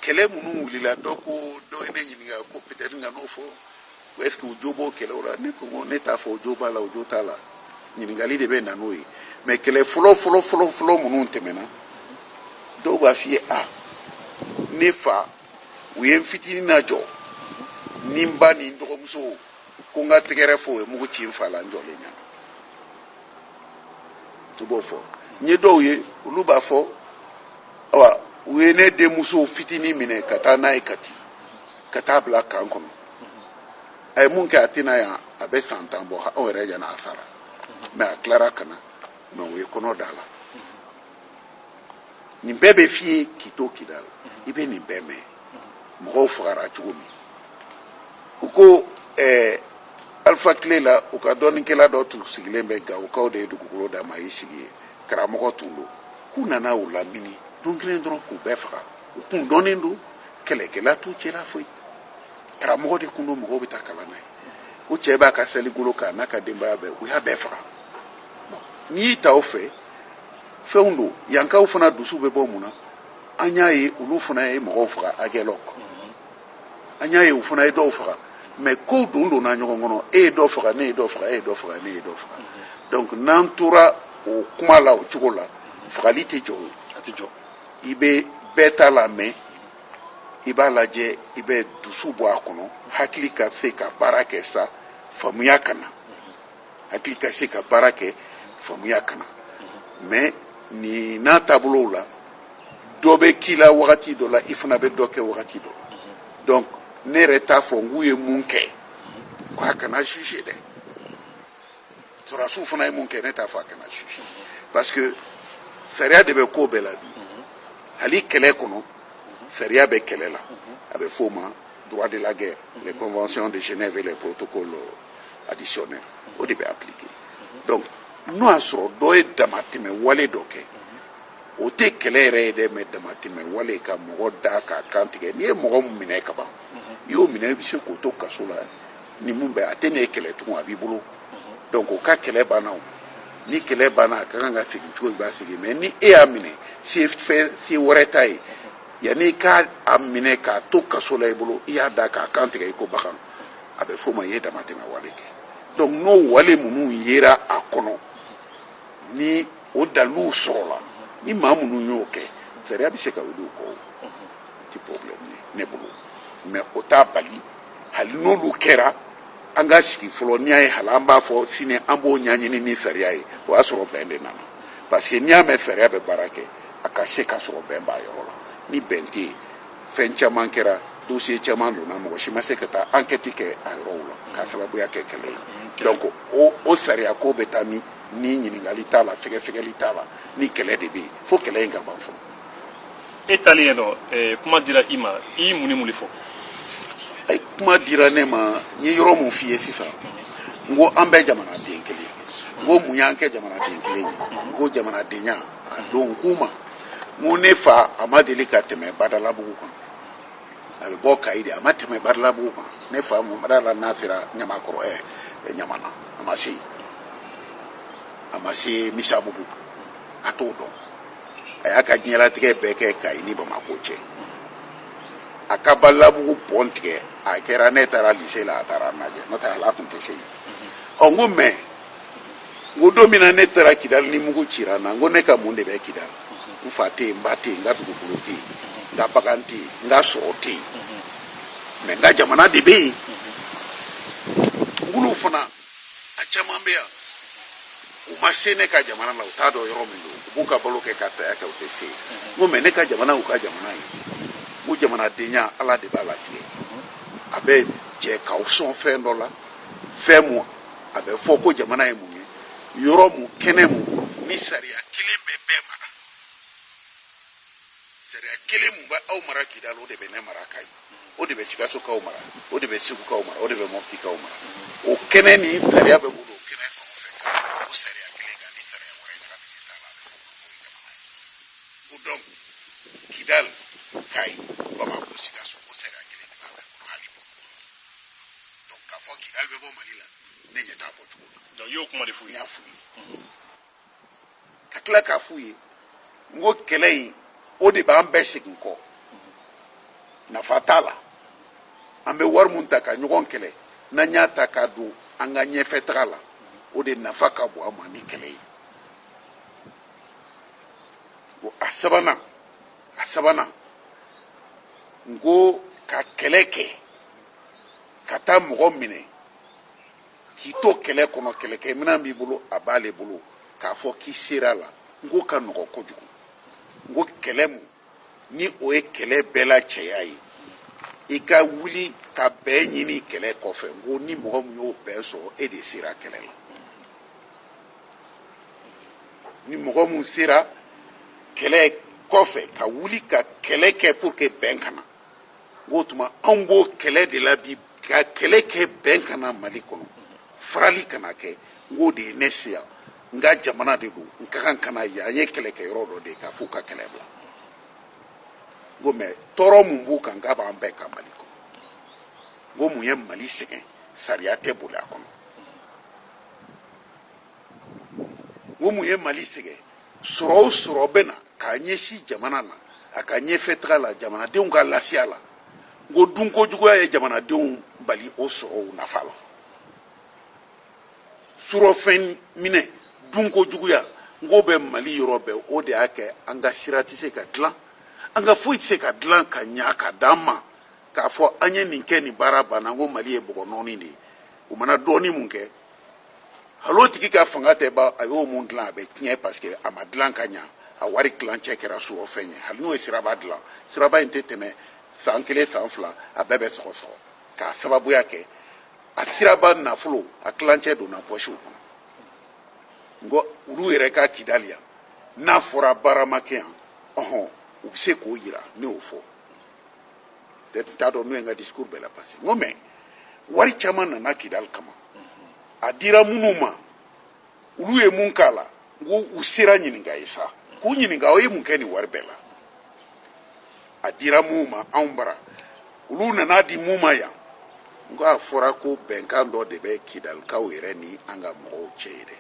kɛlɛ minnu wulila dɔ ye ne ɲininka ko peut-être n ka n'o fɔ est-ce que o jo b'o kɛlɛw la ne ko ne t'a fɔ o jo b'a la o jo t'a la ɲininkali de bɛ na n'o ye mais kɛlɛ fɔlɔ minnu tɛmɛna dɔw b'a f'i ye ne fa u ye n fitinin najɔ ni n ba ni n dɔgɔmuso ko n ka tɛgɛrɛ fɔ o ye mugu ci n fa la n jɔlen ɲɛna tu b'o fɔ n ye dɔw ye olu b'a fɔ awa u ye ne denmuso fitinin minɛ ka taa n'a ye Kati ka taa bila kan kɔnɔ a ye mun kɛ a tɛna yan a bɛ san 10 bɔ anw yɛrɛ ɲɛna a sara mais a tilara ka na mais o ye kɔnɔ da la nin bɛɛ bɛ f'i ye k'i to Kidal i bɛ nin bɛɛ mɛn mɔgɔw fagara cogo min u ko Alpha Kile la u ka dɔnnikɛla dɔ tun sigilen bɛ Gawokaw de ye dugukolo d'a ma a y'i sigi ye karamɔgɔ tun don k'u nana u lamini don kelen dɔrɔn k'u bɛɛ faga u kun dɔnnen don kɛlɛkɛla t'u cɛla foyi karamɔgɔ de kun don mɔgɔw bɛ taa kalan na ye o cɛ b'a ka saligolo kan n'a ka denbaya bɛɛ u y'a bɛɛ faga n'i y'i ta o fɛ fɛnw don yankaw fana dusu bɛ bɔ mun na an y'a ye olu fana ye mɔgɔw faga Agɛlɔk an y'a ye u fana ye dɔw faga mais kow donna ɲɔgɔn kɔnɔ e ye dɔ faga ne ye dɔ faga e ye dɔ faga ne ye dɔ faga donc n'an tora o kuma la o cogo la fagali tɛ jɔ o i bɛ bɛɛ ta la mɛn i b'a lajɛ i bɛ dusu bɔ a kɔnɔ hakili ka se ka baara kɛ sa faamuya ka na hakili ka se ka baara kɛ faamuya ka na mais nin n'a taabolow la dɔ bɛ k'i la wagati dɔ la i fana bɛ dɔ kɛ wagati dɔ la donc ne yɛrɛ t'a fɔ n k'u ye mun kɛ k'a kana juger dɛ sɔrɔdasiw fana ye mun kɛ ne t'a fɔ a kana juger parce que sariya de bɛ ko bɛɛ la bi hali kɛlɛ kɔnɔ sariya bɛ kɛlɛ la a bɛ f'o ma droit de la guerre les conventions de Genève et les protocoles additionnels o de bɛ appliquer donc n'o y'a sɔrɔ dɔ ye damatɛmɛ wale dɔ kɛ o tɛ kɛlɛ yɛrɛ ye dɛ mais damatɛmɛ wale ka mɔgɔ da k'a kan tigɛ n'i ye mɔgɔ minɛ ka ban i y'o minɛ i bɛ se k'o to kaso la ni mun bɛ a tɛ ne ye kɛlɛ tugun a b'i bolo donc o ka kɛlɛ banna o ni kɛlɛ banna a ka kan ka segin cogo i b'a segin mais ni e y'a minɛ se wɛrɛ t'a ye yanni i k'a minɛ k'a to kaso la i bolo i y'a da k'a kan tigɛ i ko bagan a bɛ f'o ma i ye damatɛmɛ wale kɛ donc n'o wale minnu yera a kɔnɔ ni o daliluw sɔrɔla ni maa minnu y'o kɛ sariya bɛ se ka wuli o kɔ o tɛ problème ye ne bolo mais o t'a bali hali n'olu kɛra an ka sigi fɔlɔ n'i y'a ye hali an b'a fɔ sini an b'o ɲɛɲini ni sariya ye o y'a sɔrɔ bɛn de nana parce que n'i y'a mɛn sariya bɛ baara kɛ a ka se ka sɔrɔ bɛn b'a yɔrɔ la ni bɛn tɛ yen fɛn caman kɛra dossier caman donna mɔgɔ si ma se ka taa enquête kɛ a yɔrɔw la k'a sababuya kɛ kɛlɛ ye donc o sariya ko bɛ taa ni ɲininkali t'a la sɛgɛsɛgɛli t'a la ni kɛlɛ de bɛ yen fo kɛlɛ in ka ban fɔlɔ. E taalen yen nɔ kuma dira i ma i ye mun ni mun de fɔ. kuma dira ne ma n ye yɔrɔ mun f'i ye sisan n ko an bɛɛ jamanaden kelen n ko mun y'an kɛ jamanaden kelen ye n ko jamanadenya a don n k'u ma n ko ne fa a ma deli ka tɛmɛ Badalabugu kan a bɛ bɔ Kayi de a ma tɛmɛ Badalabugu kan ne fa Mamadu n'a sera Ɲamakɔrɔ Ɲamana a ma se Misabugu a t'o dɔn a y'a ka diɲɛlatigɛ bɛɛ kɛ Kayi ni Bamako cɛ a ka Badalabugu pɔn tigɛ a kɛra ne taara lycée la a taara lajɛ n'o tɛ ala tun tɛ se yen n ko mais n ko don min na ne taara Kidal ni mugu cira n na n ko ne ka mun de bɛ Kidal n fa tɛ yen n ba tɛ yen n ka dugukolo tɛ yen n ka bagan tɛ yen n ka sɔrɔ tɛ yen mais n ka jamana de bɛ yen olu fana a caman bɛ yan u ma se ne ka jamana la u t'a dɔn yɔrɔ min don u b'u ka balo kɛ ka saya kɛ u tɛ se yen n ko mais ne ka jamana y'u ka jamana ye n ko jamanadenya ala de b'a latigɛ a bɛ jɛ k'aw sɔn fɛn dɔ la fɛn mun a bɛ fɔ ko jamana ye mun ye yɔrɔ mun kɛnɛ mun ni sariya kelen bɛ bɛɛ mara sariya kelen mun bɛ aw mara Kidal o de bɛ ne mara Kayi o de bɛ Sikasokaw mara o de bɛ Segukaw mara o de bɛ Moptikaw mara o kɛnɛ ni sariya bɛ bolo o kɛnɛ fɛn o fɛn kan o sariya kelen kan ni sariya wɛrɛ ɲagaminen t'a la a bɛ fɔ ko jamana ye ko donc Kidal Kayi Bamako Sikaso o sariya kelen de b'a bɛɛ kɔnɔ hali bi kidal bɛ bɔ mali la ne ɲɛ t'a bɔ cogo la. donc i y'o kuma de f'u ye. n y'a f'u ye ka tila k'a f'u ye n ko kɛlɛ in o de b'an bɛɛ segin kɔ nafa t'a la an bɛ wari mun ta ka ɲɔgɔn kɛlɛ n'an y'a ta k'a don an ka ɲɛfɛ taga la o de nafa ka bon an ma ni kɛlɛ ye. a sabanan n ko ka kɛlɛ kɛ ka taa mɔgɔ minɛ k'i to kɛlɛ kɔnɔ kɛlɛkɛminɛn b'i bolo a b'ale bolo k'a fɔ k'i sera a la n ko ka nɔgɔ kojugu. n ko kɛlɛ mun ni o ye kɛlɛ bɛɛ la cɛya ye i ka wuli ka bɛn ɲini kɛlɛ kɔfɛ n ko ni mɔgɔ min y'o bɛn sɔrɔ e de sera kɛlɛ la. ni mɔgɔ min sera kɛlɛ kɔfɛ ka wuli ka kɛlɛ kɛ pour que bɛn kana n ko tuma anw b'o kɛlɛ de la bi ka kɛlɛ kɛ bɛn kana mali kɔnɔ farali kana kɛ n k'o de ye ne se yan n ka jamana de don n ka kan ka na yan an ye kɛlɛkɛyɔrɔ dɔ de ye k'a fɔ ka kɛlɛ bila n ko mɛ tɔɔrɔ mun b'u kan k'a b'an bɛɛ kan mali kɔnɔ n ko mun ye mali sɛgɛn sariya tɛ boli a kɔnɔ n ko mun ye mali sɛgɛn sɔrɔ o sɔrɔ bɛ na k'a ɲɛsin jamana na a ka ɲɛfɛ taga la jamanadenw ka lafiya la n ko dunkojuguya ye jamanadenw bali o sɔrɔw nafa la surɔfɛn minɛ dunkojuguya n ko bɛ mali yɔrɔ bɛɛ o de y'a kɛ an ka sira tɛ se ka dilan an ka foyi tɛ se ka dilan ka ɲa ka d'an ma k'a fɔ an ye nin kɛ nin baara banna n ko mali ye bɔgɔ nɔɔni de ye u mana dɔɔni mun kɛ hali o tigi ka fanga tɛ ban a y'o mun dilan a bɛ tiɲɛ parce que a ma dilan ka ɲa a wari tilancɛ kɛra surɔfɛn ye hali n'o ye siraba dilan siraba in tɛ tɛmɛ san 1 san 2 a bɛɛ bɛ sɔgɔsɔgɔ k'a sababuya kɛ a siraba nafolo a tilancɛ donna pɔsiw kɔnɔ n ko olu yɛrɛ ka kidali yan n'a fɔra baara ma kɛ yan ɔhɔn u bɛ se k'o jira ne y'o fɔ n t'a dɔn n'o ye n ka discours bɛɛ la parce que n ko mɛ wari caman nana kidali kama a dira minnu ma olu ye mun k'a la n ko u sera ɲininka ye sa k'u ɲininka aw ye mun kɛ nin wari bɛɛ la a dira mun ma anw bara olu nana di mun ma yan n ko a fɔra ko bɛnkan dɔ de bɛ kidalikaw yɛrɛ ni an ka mɔgɔw cɛ ye dɛ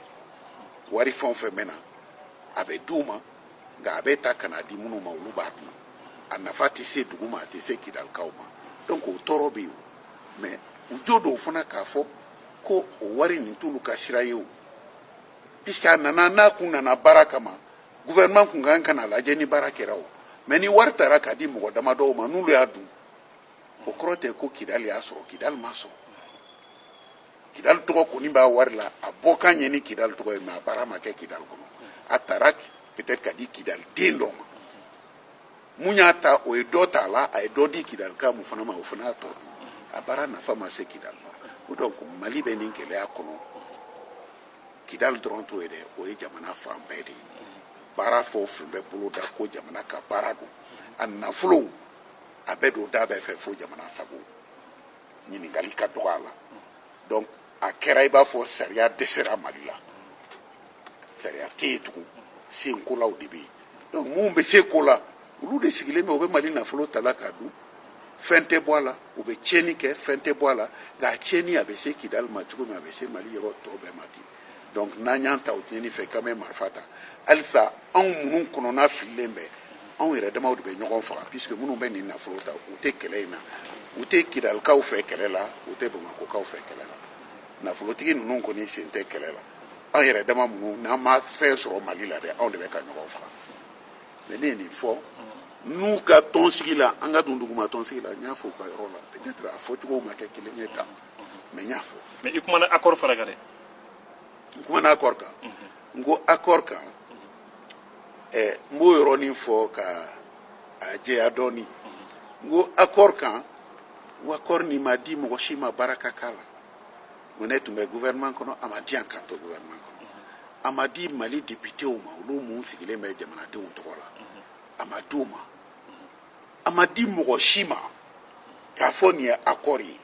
wari fɛn o fɛn bɛ na a bɛ d'u ma nka a bɛ ta ka na di minnu ma olu b'a dun a nafa tɛ se dugu ma a tɛ se kidalikaw ma donc o tɔɔrɔ bɛ yen mɛ u jo dɔw fana k'a fɔ ko o wari nin t'olu ka sira ye o puisque a nana n'a kun nana baara kama gouvernement kun kan ka na lajɛ ni baara kɛra o mɛ ni wari taara ka di mɔgɔ damadɔw ma n'olu y'a dun o kɔrɔ tɛ ko kidali y'a sɔrɔ kidali ma sɔrɔ kidali tɔgɔ kɔni b'a wari la a bɔ kan ye ni kidali tɔgɔ ye mɛ a baara ma kɛ kidali kɔnɔ a taara peut-être ka di kidali den dɔ ma mun y'a ta o ye dɔ ta a la a ye dɔ di kidalika mun fana ma o fana y'a tɔ dun a baara nafa ma se kidali ma o donc mali bɛ nin gɛlɛya kɔnɔ kidali dɔrɔn t'o ye dɛ o ye jamana fan bɛɛ de ye baara fɛn o fɛn bɛ bolo da ko jamana ka baara don a nafolo a bɛ don da bɛɛ fɛ fo jamana sago ɲininkali ka dɔgɔ a la donc a kɛra i b'a fɔ sariya dɛsɛra mali la sariya tɛ yen tugun senkolaw de bɛ yen donc mun bɛ se ko la olu de sigilen bɛ u bɛ mali nafolo ta la k'a dun fɛn tɛ bɔ a la u bɛ tiɲɛni kɛ fɛn tɛ bɔ a la nka a tiɲɛni a bɛ se kidali ma cogo min a bɛ se mali yɔrɔ tɔ bɛɛ ma ten donc n'an y'an ta o tiɲɛni fɛ k'an bɛ marifa ta halisa anw minnu kɔnɔna fililen bɛ anw yɛrɛ damaw de bɛ ɲɔgɔn faga puisque minnu bɛ nin nafolo ta u tɛ kɛlɛ in na u tɛ kidalikaw fɛ kɛlɛ la u tɛ bamakokaw fɛ kɛlɛ la nafolotigi ninnu kɔni sen tɛ kɛlɛ la an yɛrɛ dama minnu n'an ma fɛn sɔrɔ mali la dɛ anw de bɛ ka ɲɔgɔn faga mais ne ye nin fɔ n'u ka tɔnsigi la an ka don duguma tɔnsigi la n y'a fɔ u ka yɔrɔ la peut-être a fɔcogow ma kɛ kelen ye tan mais n y'a fɔ. mais i kumana accord fana kan dɛ. n kumana accord kan n ko accord kan n b'o yɔrɔnin fɔ ka a jɛya dɔɔnin n ko accord kan n ko accord nin ma di mɔgɔ si ma baara ka k'a la n ne tun bɛ gouvernement kɔnɔ a ma di yan kan to gouvernement kɔnɔ a ma di mali députéw ma olu mun sigilen bɛ jamanadenw tɔgɔ la a ma di u ma a ma di mɔgɔ si ma k'a fɔ nin ye accord ye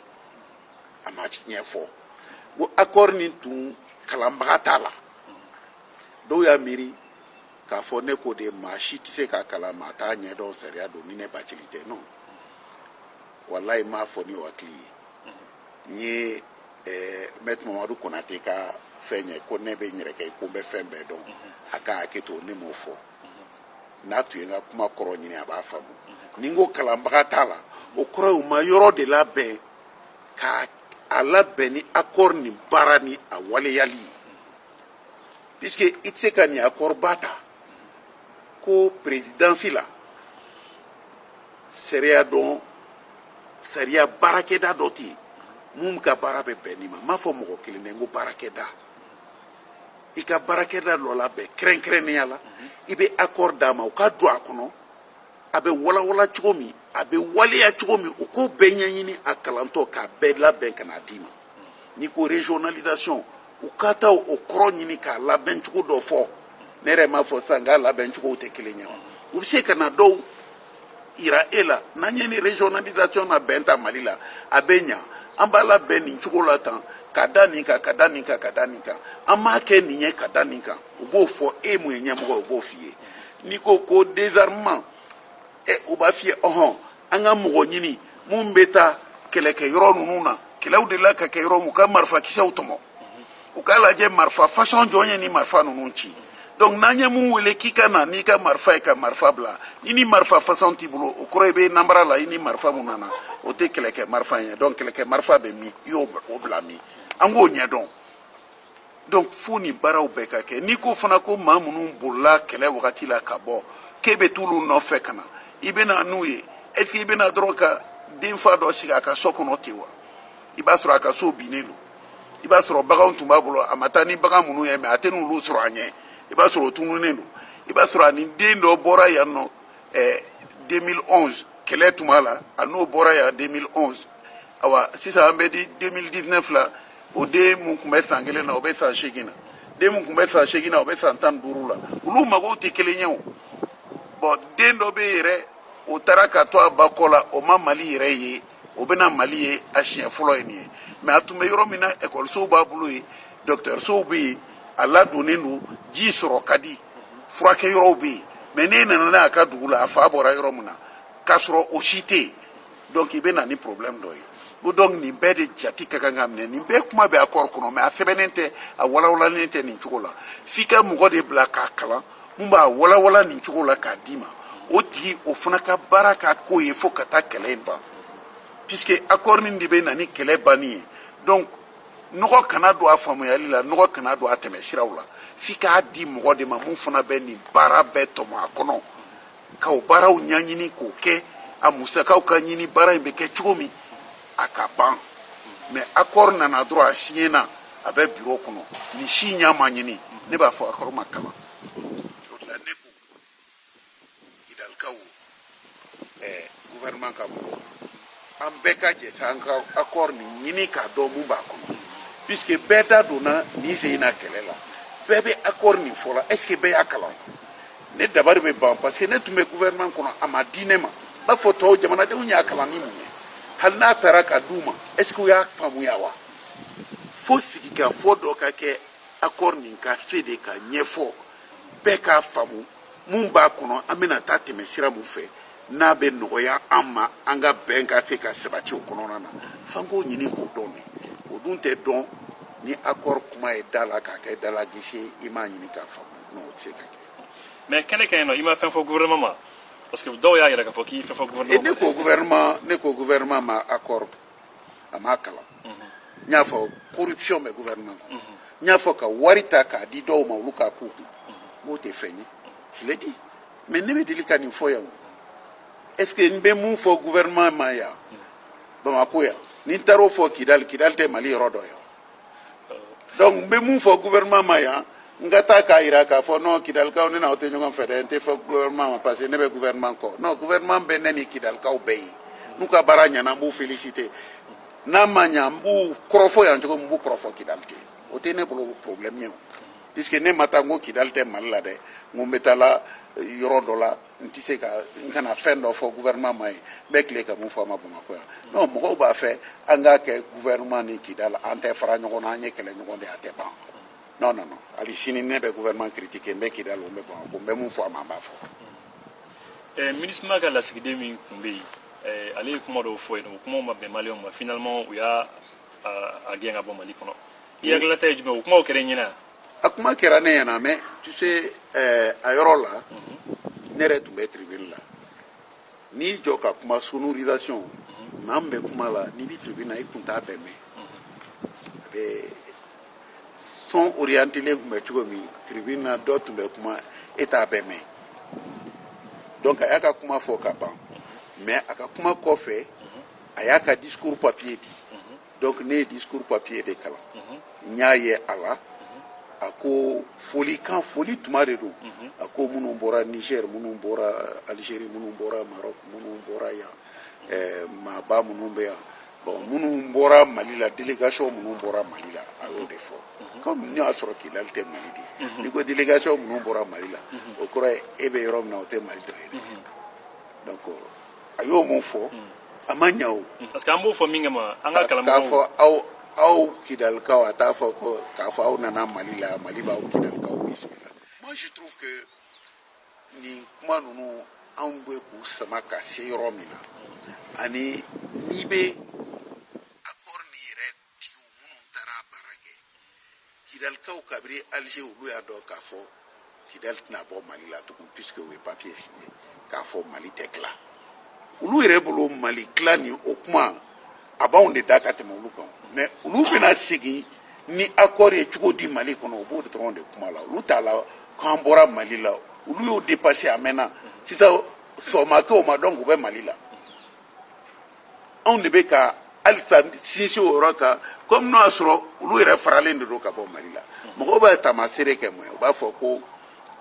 a ma ɲɛfɔ ko accord nin tun kalanbaga t'a la dɔw y'a miiri k'a fɔ ne ko de maa si tɛ se k'a kalan maa t'a ɲɛdɔn sariya don ni ne bacili tɛ non walayi m'a fɔ ni o hakili ye n ye Maître Mamadou Konaté ka fɛn ye ko ne bɛ n yɛrɛ kɛ ko n bɛ fɛn bɛɛ dɔn a ka hakɛ to ne m'o fɔ n'a tun ye n ka kuma kɔrɔ ɲini a b'a faamu ni n ko kalanbaga t'a la o kɔrɔ ye u ma yɔrɔ de labɛn ka a labɛn ni accord ni baara ni a waleyali ye puisque i tɛ se ka nin accord ba ta ko présidence la sariya baarakɛda dɔ tɛ yen mun ka baara bɛ bɛn nin ma n m'a fɔ mɔgɔ kelen dɛ n ko baarakɛda i ka baarakɛda dɔ labɛn kɛrɛnkɛrɛnnenya la i bɛ accord d'a ma u ka don a kɔnɔ a bɛ walawala cogo min a bɛ waleya cogo min u k'o bɛɛ ɲɛɲini a kalantɔ k'a bɛɛ labɛn ka n'a d'i ma n'i ko régionalisation u ka taa o kɔrɔ ɲini k'a labɛn cogo dɔ fɔ ne yɛrɛ m'a fɔ sisan k'a labɛn cogow tɛ kelen ye u bɛ se ka na dɔw yira e la n'an ye ni régionalisation na bɛn ta Mali la a bɛ ɲa an b'a labɛn nin cogo la tan ka da nin kan ka da nin kan ka da nin kan an m'a kɛ nin ye ka da nin kan u b'o fɔ e mun ye ɲɛmɔgɔ u b'o f'i ye n'i ko ko désarmement u b'a f'i ye ɔhɔn an ka mɔgɔ ɲini mun bɛ taa kɛlɛkɛyɔrɔ ninnu na kɛlɛw de la ka kɛ yɔrɔ min u ka marifakisɛw tɔmɔ u k'a lajɛ marifa fasɔn jɔn ye ni marifa ninnu ci donc n'an ye mun wele k'i ka na n'i ka marifa ye ka marifa bila i ni marifa fasɔn t'i bolo o kɔrɔ i bɛ nanbara la i ni marifa mun nana o tɛ kɛlɛkɛ marifa ye donc kɛlɛkɛ marifa bɛ min i y'o bila min an k'o ɲɛdɔn donc fo nin baaraw bɛɛ ka kɛ n'i ko fana ko maa minnu bolila kɛlɛ wagati la ka bɔ k'e bɛ t'olu nɔfɛ ka na i bɛ na n'u ye est ce que i bɛ na dɔrɔn ka denfa dɔ sigi a ka so kɔnɔ ten wa i b'a sɔrɔ a ka so binnen don i b'a sɔrɔ baganw tun b'a bolo a ma taa ni bagan minnu ye mais a tɛ n'olu sɔrɔ a ɲɛ i b'a sɔrɔ o tununnen don i b'a sɔrɔ a ni den dɔ bɔra yan nɔ 2011 kɛlɛ tuma la a n'o bɔra yan 2011 awa sisan an bɛ di 2019 la o den mun tun bɛ san kelen na o bɛ san 8 na den mun tun bɛ san 8 na o bɛ san 15 la olu magow tɛ kelen ye o bon den dɔ bɛ yɛrɛ o taara ka to a ba kɔ la o ma Mali yɛrɛ ye o bɛna Mali ye a siɲɛ fɔlɔ ye nin ye mais a tun bɛ yɔrɔ min na ekɔlisow b'a bolo yen dɔgɔtɔrɔsow bɛ yen a ladonnen don ji sɔrɔ ka di furakɛ yɔrɔw bɛ yen mais n'e nana n'a ka dugu la a fa bɔra yɔrɔ min na k'a sɔrɔ o si tɛ yen donc i bɛ na ni problème dɔ ye ko donc nin bɛɛ de jate ka kan ka minɛ nin bɛɛ kuma bɛ accord kɔnɔ mais a sɛbɛnnen tɛ a walawalalen tɛ nin cogo la f'i ka mɔgɔ de bila k'a kalan mun b'a walawala nin cogo la k'a d'i ma o tigi o fana ka baara ka k'o ye fo ka taa kɛlɛ in ban puisque accord nin de bɛ na ni kɛlɛ banni ye donc nɔgɔ kana don a faamuyali la nɔgɔ kana don a tɛmɛsiraw la f'i k'a di mɔgɔ de ma mun fana bɛ nin baara bɛɛ tɔmɔ a kɔnɔ k'o baaraw ɲɛɲini k'o kɛ a musakaw ka ɲini baara in bɛ kɛ cogo min a ka ban mais accord nana dɔrɔn a signé na a bɛ bureau kɔnɔ nin si ɲɛ ma ɲini ne b'a fɔ accord ma kalan o de la ne ko idalikaw gouvernement ka bolo an bɛɛ ka jɛ k'an ka accord nin ɲini k'a dɔn mun b'a kɔnɔ puisque bɛɛ da donna nin sen in na kɛlɛ la bɛɛ bɛ accord nin fɔ la est ce que bɛɛ y'a kalan ne dabari bɛ ban parce que ne tun bɛ gouvernement kɔnɔ a ma di ne ma n b'a fɔ tɔw jamanadenw y'a kalan ni mun ye hali n'a taara ka d'u ma est ce que u y'a faamuya wa fo sigikafɔ dɔ ka kɛ accord nin ka se de ka ɲɛfɔ bɛɛ k'a faamu mun b'a kɔnɔ an bɛna taa tɛmɛ sira mun fɛ n'a bɛ nɔgɔya an ma an ka bɛn ka se ka sabati o kɔnɔna na f'an k'o ɲini k'o dɔn de o dun tɛ dɔn ni accord kuma ye da la k'a kɛ dala gese i m'a ɲini k'a faamu non o tɛ se ka kɛ. mais kɛnɛ ka yen nɔ i ma fɛn fɔ gouvernement ma parce que dɔw y'a yɛrɛ k'a fɔ k'i fɛn fɔ gouvernement ne ko gouvernement ma accord a m'a kalan n y'a fɔ corruption bɛ gouvernement kɔnɔ n y'a fɔ ka wari ta k'a di dɔw ma olu k'a k'u kun n'o tɛ fɛn ye je l'ai dit mais ne bɛ deli ka nin fɔ yan est ce que n bɛ mun fɔ gouvernement ma yan Bamako yan ni n taara o fɔ Kidali tɛ Mali yɔrɔ dɔ ye donc n bɛ mun fɔ gouvernement ma yan n ka taa k'a jira k'a fɔ non Kidalikaw ne n'aw tɛ ɲɔgɔn fɛ dɛ n tɛ fɔ gouvernement ma parce que ne bɛ gouvernement kɔ non gouvernement bɛ ne ni Kidalikaw bɛɛ ye n'u ka baara ɲɛna n b'u féliciter n'a ma ɲa n b'u kɔrɔfɔ yan cogo min n b'u kɔrɔfɔ Kidali tɛ o tɛ ne bolo problème ye o puisque ne ma taa n ko Kidali tɛ Mali la dɛ n ko n bɛ taa la yɔrɔ dɔ la n tɛ se ka n kana fɛn dɔ fɔ gouvernement ma ye n bɛ tile ka mun fɔ a ma Bamakɔ yan non mɔgɔw b'a fɛ an k'a kɛ gouvernement ni Kidali an tɛ fara ɲɔgɔn na an ye kɛlɛ ɲɔgɔn de a tɛ ban non non non hali sini ne bɛ gouvernement critiquer n bɛ Kidali n bɛ Bamakɔ n bɛ mun fɔ a ma n b'a fɔ. MINUSMA ka lasigiden min tun bɛ yen ale ye kuma dɔw fɔ yen o kumaw ma bɛn maliyɛnw ma finalement u y'a a gɛn ka bɔ Mali kɔnɔ. I hakilina ye jumɛn o kumaw kɛra ɲɛna. A kuma kɛra ne ɲɛna mais tu sais a yɔrɔ la ne yɛrɛ tun bɛ tribune la n'i jɔ ka kuma sonorisation maa min bɛ kuma la n'i bɛ tribune na i kun t'a bɛɛ mɛn son orientélen tun bɛ cogo min tribune na dɔ tun bɛ kuma e t'a bɛɛ mɛn donc a y'a ka kuma fɔ ka ban mais a ka kuma kɔfɛ a y'a ka discours papier di donc ne ye discours papier de kalan n y'a ye a la a ko folikan foli tuma de don a ko minnu bɔra Niger minnu bɔra Algérie minnu bɔra Maroc minnu bɔra yan maaba minnu bɛ yan bon minnu bɔra Mali la délégation minnu bɔra Mali la a y'o de fɔ comme ne y'a sɔrɔ Kidali tɛ Mali de ye n'i ko délégation minnu bɔra Mali la o kɔrɔ ye e bɛ yɔrɔ min na o tɛ Mali dɔ ye donc a y'o mun fɔ a ma ɲɛ o parce que an b'o fɔ min kama an ka kalamɔgɔw k'a fɔ aw Kidalikaw a t'a fɔ ko k'a fɔ aw nana Mali la Mali b'aw Kidalikaw bisimila moi je trouve que nin kuma ninnu anw bɛ k'u sama ka se yɔrɔ min na ani n'i bɛ accord nin yɛrɛ digiw minnu taara a baara kɛ Kidalikaw kabiri Alger olu y'a dɔn k'a fɔ Kidali tɛna bɔ Mali la tugun puisque u ye papier signé k'a fɔ Mali tɛ tila olu yɛrɛ bolo Mali tila nin o kuma a b'anw de da ka tɛmɛ olu kan mais olu bɛna segin ni accord ye cogo di Mali kɔnɔ u b'o dɔrɔn de kuma la olu t'a la k'an bɔra Mali la olu y'o dépassé a mɛnna sisan sɔgɔma kɛ o ma donc u bɛ Mali la anw de bɛ ka halisa sinsin o yɔrɔ kan comme n'o y'a sɔrɔ olu yɛrɛ faralen de don ka bɔ Mali la mɔgɔw bɛ taamasere kɛ mun ye u b'a fɔ ko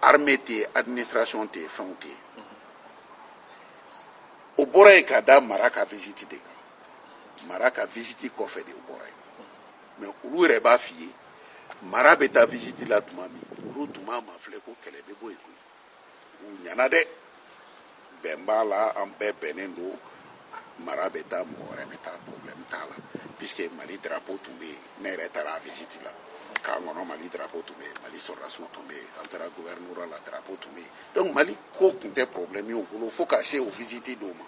armée tɛ yen administration tɛ yen fɛnw tɛ yen o bɔra yen ka da mara ka visite de kan mara ka visite kɔfɛ de o bɔra yen mais olu yɛrɛ b'a f'i ye mara bɛ taa visite la tuma min olu tun b'a ma filɛ ko kɛlɛ bɛ bɔ yen koyi u ɲana dɛ bɛn b'a la an bɛɛ bɛnnen don mara bɛ taa mɔgɔ wɛrɛ bɛ taa problème t'a la puisque Mali drapeau tun bɛ yen ne yɛrɛ taara visite la k'an kɔnɔ Mali drapeau tun bɛ yen Mali sɔrɔdasiw tun bɛ yen an taara gouvernorat la drapeau tun bɛ yen donc Mali ko tun tɛ problème ye u bolo fo ka se o visite dɔw ma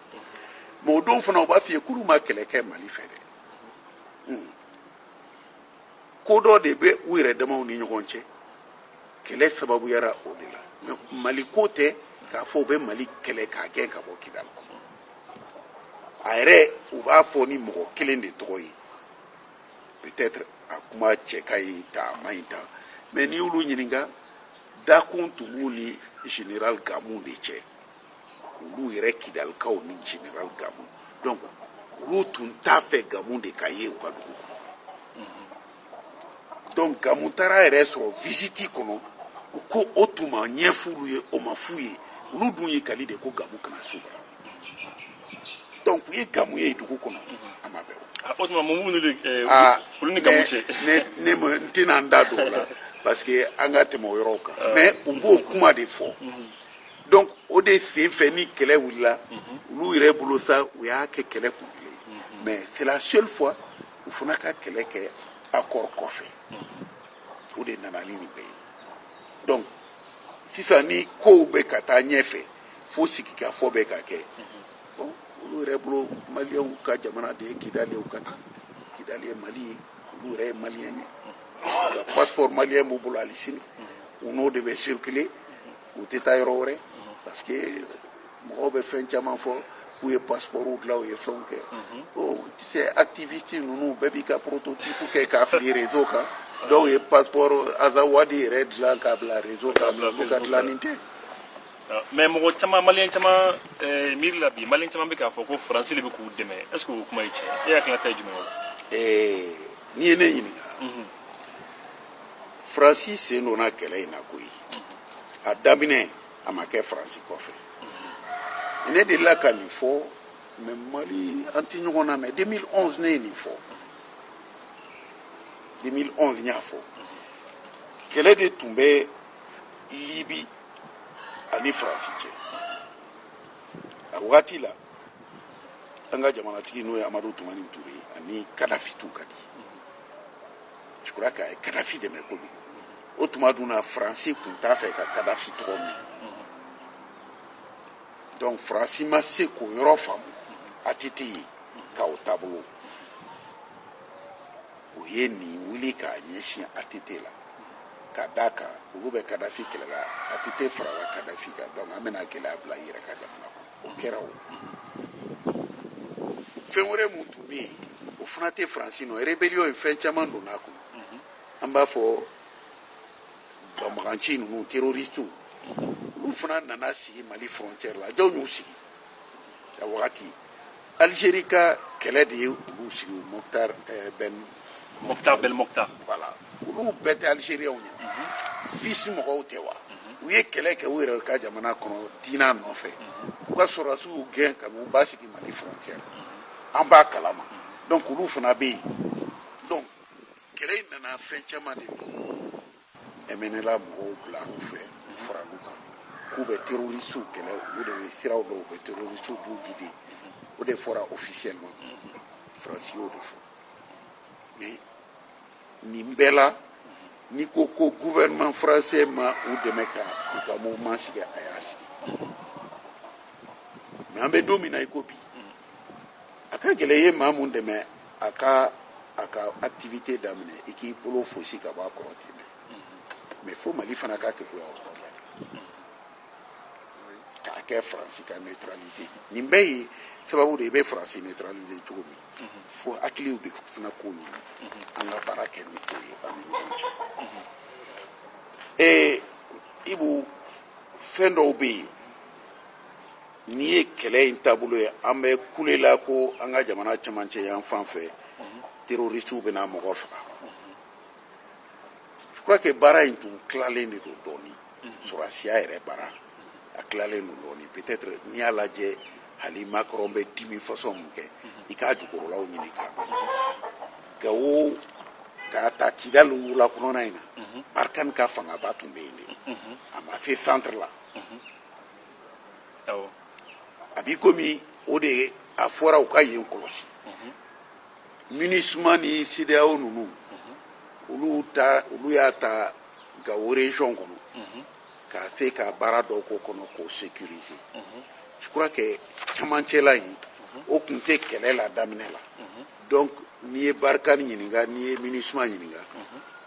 mais o don fana u b'a f'i ye k'olu ma kɛlɛ kɛ Mali fɛ dɛ ko dɔ de bɛ u yɛrɛ damaw ni ɲɔgɔn cɛ kɛlɛ sababuyara o de la mais Mali ko tɛ k'a fɔ u bɛ Mali kɛlɛ k'a gɛn ka bɔ Kidali kɔnɔ a yɛrɛ u b'a fɔ ni mɔgɔ kelen de tɔgɔ ye peut-être a kuma cɛ ka ɲi ta a man ɲi ta mais n'i y'olu ɲininka dakun tun b'u ni général Gamu de cɛ olu yɛrɛ Kidalikaw ni général Gamu donc olu tun t'a fɛ Gamu de ka ye u ka dugu kɔnɔ donc Gamu taara yɛrɛ sɔrɔ visite kɔnɔ u ko o tun ma ɲɛf'u ye o ma f'u ye olu dun ye kali de ko Gamu kana s'u ma donc u ye Gamu ye dugu kɔnɔ a ma bɛn o tuma mun b'u ni Gamu cɛ n tɛna n da don o la parce que an ka tɛmɛ o yɔrɔw kan mais u b'o kuma de fɔ donc o de sen fɛ ni kɛlɛ wulila olu yɛrɛ bolo sa u y'a kɛ kɛlɛ kuntigilen ye mais c'est la seule fois u fana ka kɛlɛ kɛ accord kɔfɛ o de nana ni nin bɛɛ ye donc sisan ni kow bɛ ka taa ɲɛfɛ fo sigikafɔ bɛ ka kɛ bon olu yɛrɛ bolo maliyɛnw ka jamana de ye Kidali ye u ka taa Kidali ye Mali ye olu yɛrɛ ye maliyɛn ye u ka passeport maliyɛn b'u bolo hali sini u n'o de bɛ circuler u tɛ taa yɔrɔ wɛrɛ parce que mɔgɔw bɛ fɛn caman fɔ k'u ye passeport dilan u ye fɛnw kɛ bon tu sais activiste ninnu bɛɛ b'i ka prototype kɛ k'a fili réseau kan dɔw ye passeport Azawadi yɛrɛ dilan k'a bila réseau kan olu ka dilanni tɛ mais mɔgɔ caman maliyɛn caman miiri la bi maliyɛn caman bɛ k'a fɔ ko faransi de bɛ k'u dɛmɛ est ce que o kuma ye tiɲɛ e hakilina ta ye jumɛn ye n'i ye ne ɲininka faransi sen donna kɛlɛ in na koyi a daminɛ a ma kɛ faransi kɔfɛ ne delila ka nin fɔ mais Mali an tɛ ɲɔgɔn na mais 2011 ne ye nin fɔ 2011 n y'a fɔ kɛlɛ de tun bɛ Libi ani faransi cɛ a wagati la an ka jamanatigi n'o ye Amadu Tumani Ture ani Kadafi tun ka di je crois que a ye Kadafi dɛmɛ kojugu o tuma dun na faransi tun t'a fɛ ka Kadafi tɔgɔ mɛn donc faransi ma se k'o yɔrɔ faamu a tɛ yen k'o taabolo o ye nin wuli k'a ɲɛsin ATT la ka d'a kan olu bɛ Kadafi kɛlɛ la ATT farala Kadafi kan donc an bɛna gɛlɛya bila i yɛrɛ ka jamana kɔnɔ o kɛra o fɛn wɛrɛ mun tun bɛ yen o fana tɛ Faransi nɔ rébellion ye fɛn caman donna a kɔnɔ an b'a fɔ banbaganci ninnu terroristiw olu fana nana sigi Mali frontière la jɔn y'u sigi a wagati Algérie ka kɛlɛ de ye olu sigi Mokhtar Bel Mokhtar voilà olu bɛɛ tɛ Algériens ye fils mɔgɔw tɛ wa u ye kɛlɛ kɛ u yɛrɛ ka jamana kɔnɔ diina nɔfɛ u ka sɔrɔdasiw gɛn ka n'u ba sigi Mali frontière an b'a kalama donc olu fana bɛ yen donc kɛlɛ in nana fɛn caman de don MNLA mɔgɔw bila u fɛ u fara olu kan k'u bɛ terroristiw kɛlɛ olu de ye siraw dɔw u bɛ terroristiw b'u guider o de fɔra officiellement Faransi y'o de fɔ mais nin bɛɛ la n'i ko ko gouvernement français ma u dɛmɛ ka u ka mouvement sigi a y'a sigi mais an bɛ don min na i ko bi a ka gɛlɛn i ye maa mun dɛmɛ a ka activité daminɛ i k'i bolo fosi ka bɔ a kɔrɔ ten dɛ mais fo Mali fana ka kɛ goya o kɔrɔ k'a kɛ Faransi ka neutraliser nin bɛɛ ye sababu de i bɛ Faransi neutraliser cogo min fo hakiliw de fana k'o ɲini an ka baara kɛ ni o ye an ni ɲɔgɔn cɛ Ibu fɛn dɔw bɛ yen n'i ye kɛlɛ in taabolo ye an bɛ kulela ko an ka jamana cɛmancɛ yan fan fɛ terroristiw bɛna mɔgɔ faga je crois que baara in tun tilalen de don dɔɔnin sɔrɔdasiya yɛrɛ baara a tilalen don dɔɔnin peut-être n'i y'a lajɛ hali Macron bɛ dimi façon mun kɛ i k'a jukɔrɔlaw ɲini k'a dɔn Gawo k'a ta Kidali wula kɔnɔna in na Barkhane ka fangaba tun bɛ yen de a ma se centre la a b'i komi o de a fɔra u ka yen kɔlɔsi MINUSMA ni CEDEAO ninnu olu y'a ta Gawo région kɔnɔ k'a se ka baara dɔw k'o kɔnɔ k'o sécuriser je crois que camancɛla in o tun tɛ kɛlɛ la daminɛ la donc n'i ye Barkhane ɲininka n'i ye MINUSMA ɲininka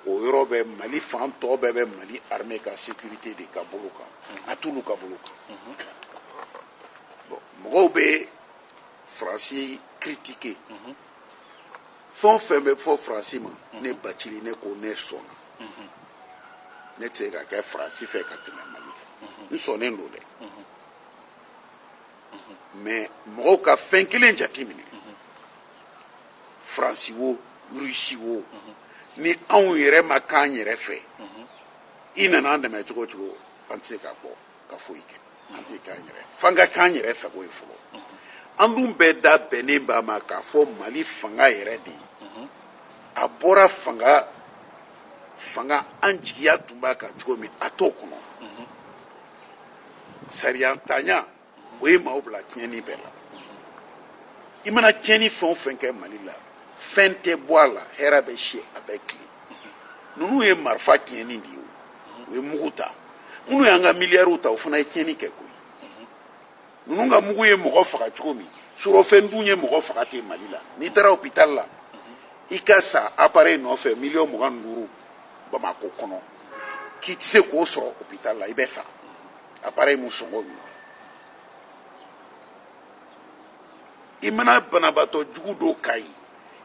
o yɔrɔ bɛ Mali fan tɔ bɛɛ bɛ Mali armée ka sécurité de ka bolo kan a t'olu ka bolo kan bon mɔgɔw bɛ Faransi critiquer fɛn o fɛn bɛ fɔ Faransi ma ne Bacili ne ko ne sɔnna ne tɛ se ka kɛ Faransi fɛ ka tɛmɛ Mali kan n sɔnnen don dɛ mais mɔgɔw ka fɛn kelen jateminɛ Faransi wo Rusi wo ni anw yɛrɛ ma k'an yɛrɛ fɛ i nana an dɛmɛ cogo o cogo an tɛ se ka bɔ ka foyi kɛ an tɛ k'an yɛrɛ f'an ka k'an yɛrɛ sago ye fɔlɔ an dun bɛɛ da bɛnnen b'a ma k'a fɔ Mali fanga yɛrɛ de ye a bɔra fanga an jigiya tun b'a kan cogo min a t'o kɔnɔ sariyantanya o ye maaw bila tiɲɛni bɛɛ la i mana tiɲɛni fɛn o fɛn kɛ Mali la fɛn tɛ bɔ a la hɛrɛ bɛ si a bɛ tile ninnu ye marifa tiɲɛni de ye o ye mugu ta minnu y'an ka miliyariw ta o fana ye tiɲɛni kɛ koyi ninnu ka mugu ye mɔgɔ faga cogo min surɔfɛn dun ye mɔgɔ faga ten Mali la n'i taara hôpital la i ka sa appareil nɔfɛ 25 Bamako kɔnɔ k'i tɛ se k'o sɔrɔ hôpital la i bɛ sa appareil mun sɔngɔ y'o i mana banabaatɔ jugu dɔw ka ye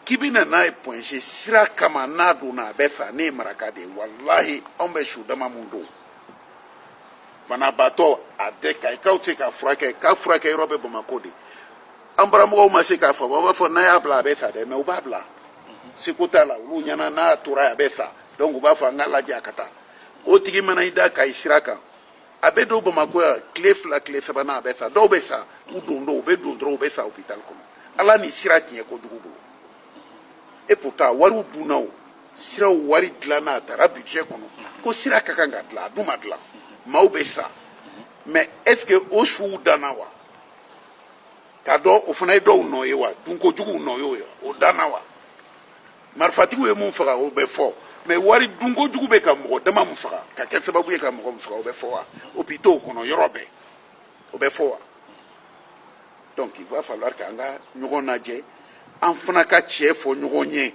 k'i bɛna n'a ye pointé sira kama n'a donna a bɛ sa ne ye maraka de ye walahi anw bɛ su dama mun don banabaatɔ a tɛ ka ye k'aw tɛ se ka furakɛ k'a furakɛ yɔrɔ bɛ Bamako de an baramɔgɔw ma se k'a fɔ u b'a fɔ n'a y'a bila a bɛ sa dɛ mais u b'a bila seko t'a la olu ɲɛna n'a tora a bɛ sa donc u b'a fɔ an ka lajɛ a ka taa o tigi mana i da ka i sira kan a bɛ don Bamako yan tile 2 tile 3 a bɛ sa dɔw bɛ sa u don u bɛ don dɔrɔn u bɛ sa hôpital kɔnɔ ala ni sira tiɲɛ kojugu bolo et pourtant wariw dunna o siraw wari dilanna a taara budget kɔnɔ ko sira ka kan ka dilan a dun ma dilan maaw bɛ sa mais est ce que o suw danna wa ka dɔn o fana ye dɔw nɔ ye wa dunkojuguw nɔ ye o danna wa marifatigiw ye mun faga o bɛ fɔ mais wari dunkojugu bɛ ka mɔgɔ dama mun faga ka kɛ sababu ye ka mɔgɔ mun faga o bɛ fɔ wa hôpitaux kɔnɔ yɔrɔ bɛɛ o bɛ fɔ wa donc il va falloir k'an ka ɲɔgɔn lajɛ an fana ka tiɲɛ fɔ ɲɔgɔn ye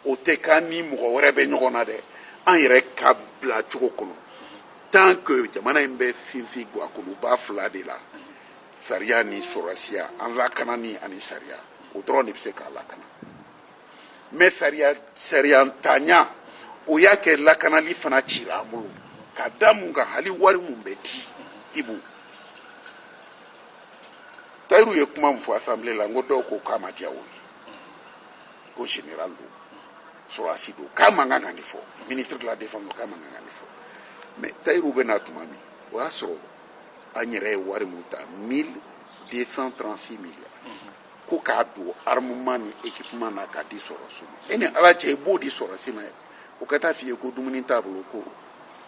o tɛ k'an ni mɔgɔ wɛrɛ bɛ ɲɔgɔn na dɛ an yɛrɛ ka bila cogo kɔnɔ tant que jamana in bɛ finfin guwakuluba 2 de la sariya ni sɔrɔsiya an lakanani ani sariya o dɔrɔn de bɛ se k'a lakana mais sariya ntanya o y'a kɛ lakanali fana cira an bolo ka da mun kan hali wari mun bɛ di Ibu Tayiru ye kuma min fɔ assemblée la n ko dɔw ko k'a ma diya o ye ko général don sɔrɔsi don k'a man kan ka nin fɔ ministre de la défense don k'a man kan ka nin fɔ mais Tayiru bɛ na tuma min o y'a sɔrɔ an yɛrɛ ye wari mun ta 1236 milliards ko k'a don armement ni équipement na k'a di sɔrɔsiw ma e ni ala cɛ i b'o di sɔrɔsi ma o ka taa f'i ye ko dumuni t'a bolo ko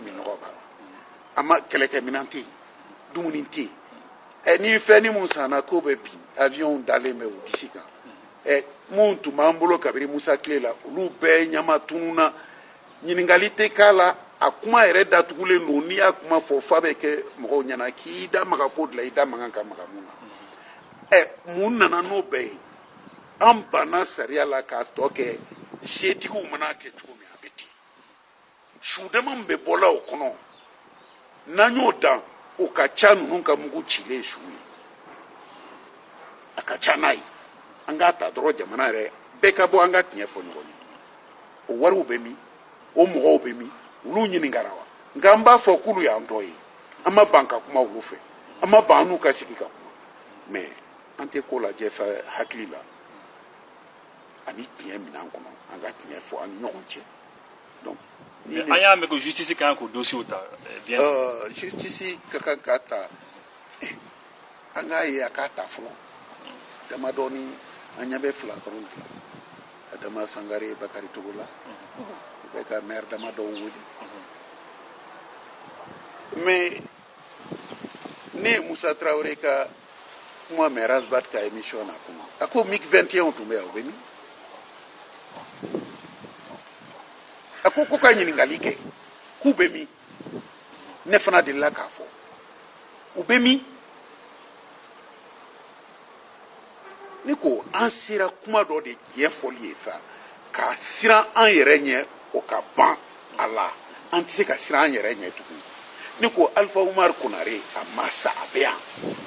minɔgɔ b'a la a ma kɛlɛkɛminɛn tɛ yen dumuni tɛ yen ni fɛn ni mun sanna k'o bɛ bin avion dalen bɛ o disi kan mun tun b'an bolo kabini Musa tile la olu bɛɛ ɲama tununna ɲininkali tɛ k'a la a kuma yɛrɛ datugulen don n'i y'a kuma fɔ f'a bɛ kɛ mɔgɔw ɲɛna k'i da maga ko de la i da mankan ka maga mun na mun nana n'o bɛɛ ye an banna sariya la k'a tɔ kɛ setigiw mana kɛ cogo min a bɛ ten su dama min bɛ bɔla o kɔnɔ n'an y'o dan o ka ca ninnu ka mugu cilen su ye a ka ca n'a ye an k'a ta dɔrɔn jamana yɛrɛ bɛɛ ka bɔ an ka tiɲɛ fɔ ɲɔgɔn ye o wariw bɛ min o mɔgɔw bɛ min olu ɲininkara wa nka an b'a fɔ k'olu y'an tɔ ye an ma ban ka kuma olu fɛ an ma ban an n'u ka sigi ka kuma mais an tɛ ko lajɛ fɛ hakili la ani tiɲɛ minɛn kɔnɔ an ka tiɲɛ fɔ an ni ɲɔgɔn cɛ donc an y'a mɛn ko justice kan k'o dossier ta justice ka kan k'a ta an k'a ye a k'a ta fɔlɔ damadɔni an ɲɛ bɛ 2 dɔrɔn de la Adama Sangare Bakari Togola u bɛ ka maire damadɔw wele mais ne ye Musa Traoré ka kuma maire Asbat ka émission na kuma a ko MIG 21 tun bɛ yan o bɛ min a ko ka ɲininkali kɛ k'u bɛ min ne fana delila k'a fɔ u bɛ min ne ko an sera kuma dɔ de tiɲɛ fɔli ye sa ka siran an yɛrɛ ɲɛ o ka ban a la an tɛ se ka siran an yɛrɛ ɲɛ tuguni ne ko Alpha Umar Konare a ma sa a bɛ yan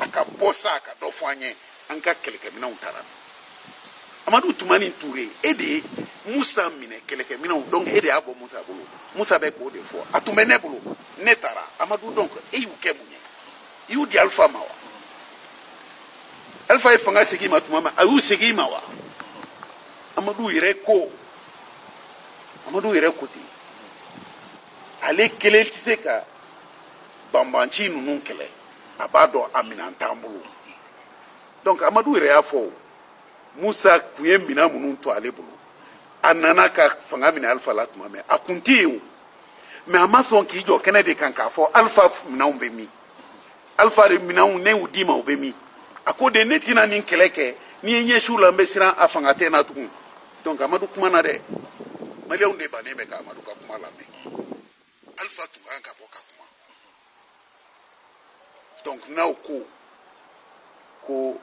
a ka bɔ sa a ka dɔ fɔ an ye an ka kɛlɛkɛminɛnw taara Amadu Tumani Ture e de ye Musa minɛ kɛlɛkɛminɛnw donc e de y'a bɔ Musa bolo Musa bɛ k'o de fɔ a tun bɛ ne bolo ne taara Amadu donc e y'u kɛ mun ye i y'u di Alpha ma wa Alpha ye fanga segin ma tuma min a y'u segin ma wa Amadu yɛrɛ ko ten ale kelen tɛ se ka banbanci ninnu kɛlɛ a b'a dɔn a minɛn t'an bolo donc Amadu yɛrɛ y'a fɔ Musa kun ye minɛn minnu to ale bolo a nana ka fanga minɛ Alpha la tuma min a kun tɛ yen o mais a ma sɔn k'i jɔ kɛnɛ de kan k'a fɔ Alpha minɛnw bɛ min Alpha de minɛnw ne y'u d'i ma o bɛ min a ko de ne tɛna nin kɛlɛ kɛ ni ye ɲɛsiw la n bɛ siran a fanga tɛ n na tugun donc Amadu kuma na dɛ maliyɛnw de bannen bɛ ka Amadu ka kuma lamɛn Alpha tun kan ka bɔ ka kuma donc n'aw ko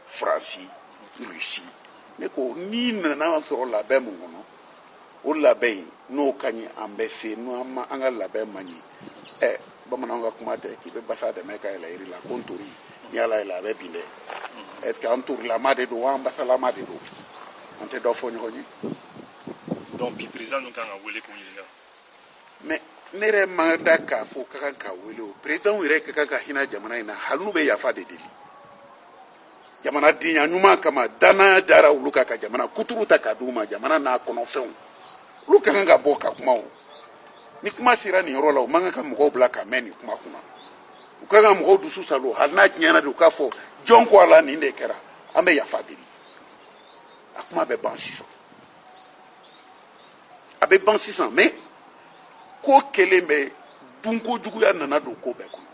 Faransi Russie ne ko ni nana sɔrɔ labɛn mun kɔnɔ o labɛn in n'o ka ɲi an bɛɛ fɛ yen an ka labɛn man ɲi bamananw ka kuma tɛ k'i bɛ basa dɛmɛ ka yɛlɛ yiri la ko n tori ni ala yɛlɛ a bɛ bin dɛ est ce que an torilama de don wa an basalama de don an tɛ dɔ fɔ ɲɔgɔn ye donc bi président ninnu kan ka wele k'u ɲininka mais ne yɛrɛ ma da k'a fɔ ka kan ka wele o président yɛrɛ ka kan ka hinɛ jamana in na hali n'u bɛ yafa de deli jamanadenya ɲuman kama danaya dara olu kan ka jamana kuturu ta ka d'u ma jamana n'a kɔnɔfɛnw olu ka kan ka bɔ ka kuma o ni kuma sera nin yɔrɔ la o man kan ka mɔgɔw bila ka mɛn nin kuma kunna u ka kan ka mɔgɔw dusu salo hali n'a tiɲɛna de u k'a fɔ jɔn ko a la nin de kɛra an bɛ yafa deli a kuma bɛ ban sisan a bɛ ban sisan mais ko kelen bɛ dunkojuguya nana don ko bɛɛ kɔnɔ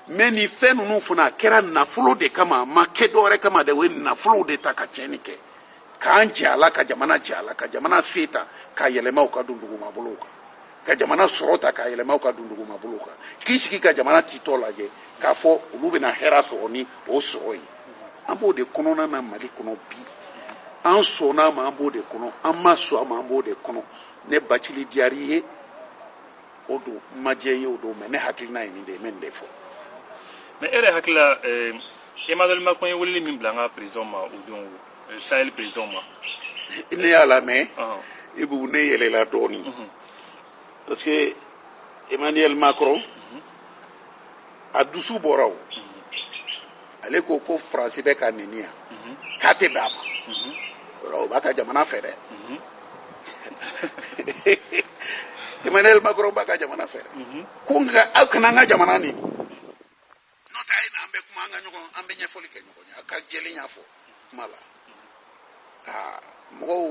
mais nin fɛn ninnu fana a kɛra nafolo de kama a ma kɛ dɔwɛrɛ kama dɛ o ye nafolow de ta ka tiɲɛni kɛ k'an jɛ a la ka jamana jɛ a la ka jamana se ta k'a yɛlɛma u ka don dugumabolow kan ka jamana sɔrɔ ta k'a yɛlɛma u ka don dugumabolow kan k'i sigi ka jamana titɔ lajɛ k'a fɔ olu bɛna hɛrɛ sɔrɔ ni o sɔrɔ ye an b'o de kɔnɔna na Mali kɔnɔ bi an sɔnna ma an b'o de kɔnɔ an ma sɔn a ma an b'o de kɔnɔ ne Bacili Diarra ye o don ma diya ye o don mais ne hakilina ye nin de ye n bɛ nin de fɔ. mais e yɛrɛ hakili la Emmanuel Macron ye weleli min bila an ka président ma o don Sahel président ma. ne y'a lamɛn Ibu ne yɛlɛla dɔɔnin parce que Emmanuel Macron a dusu bɔra o ale ko ko Faransi bɛ ka nɛni yan k'a tɛ bɛn a ma o b'a ka jamana fɛ dɛ Emmanuel Macron b'a ka jamana fɛ dɛ ko nka aw kana an ka jamana nɛni n'o tɛ a ye na an bɛ kuma an bɛ ɲɛfɔli kɛ ɲɔgɔn ye a ka jɛlen y'a fɔ kuma la mɔgɔw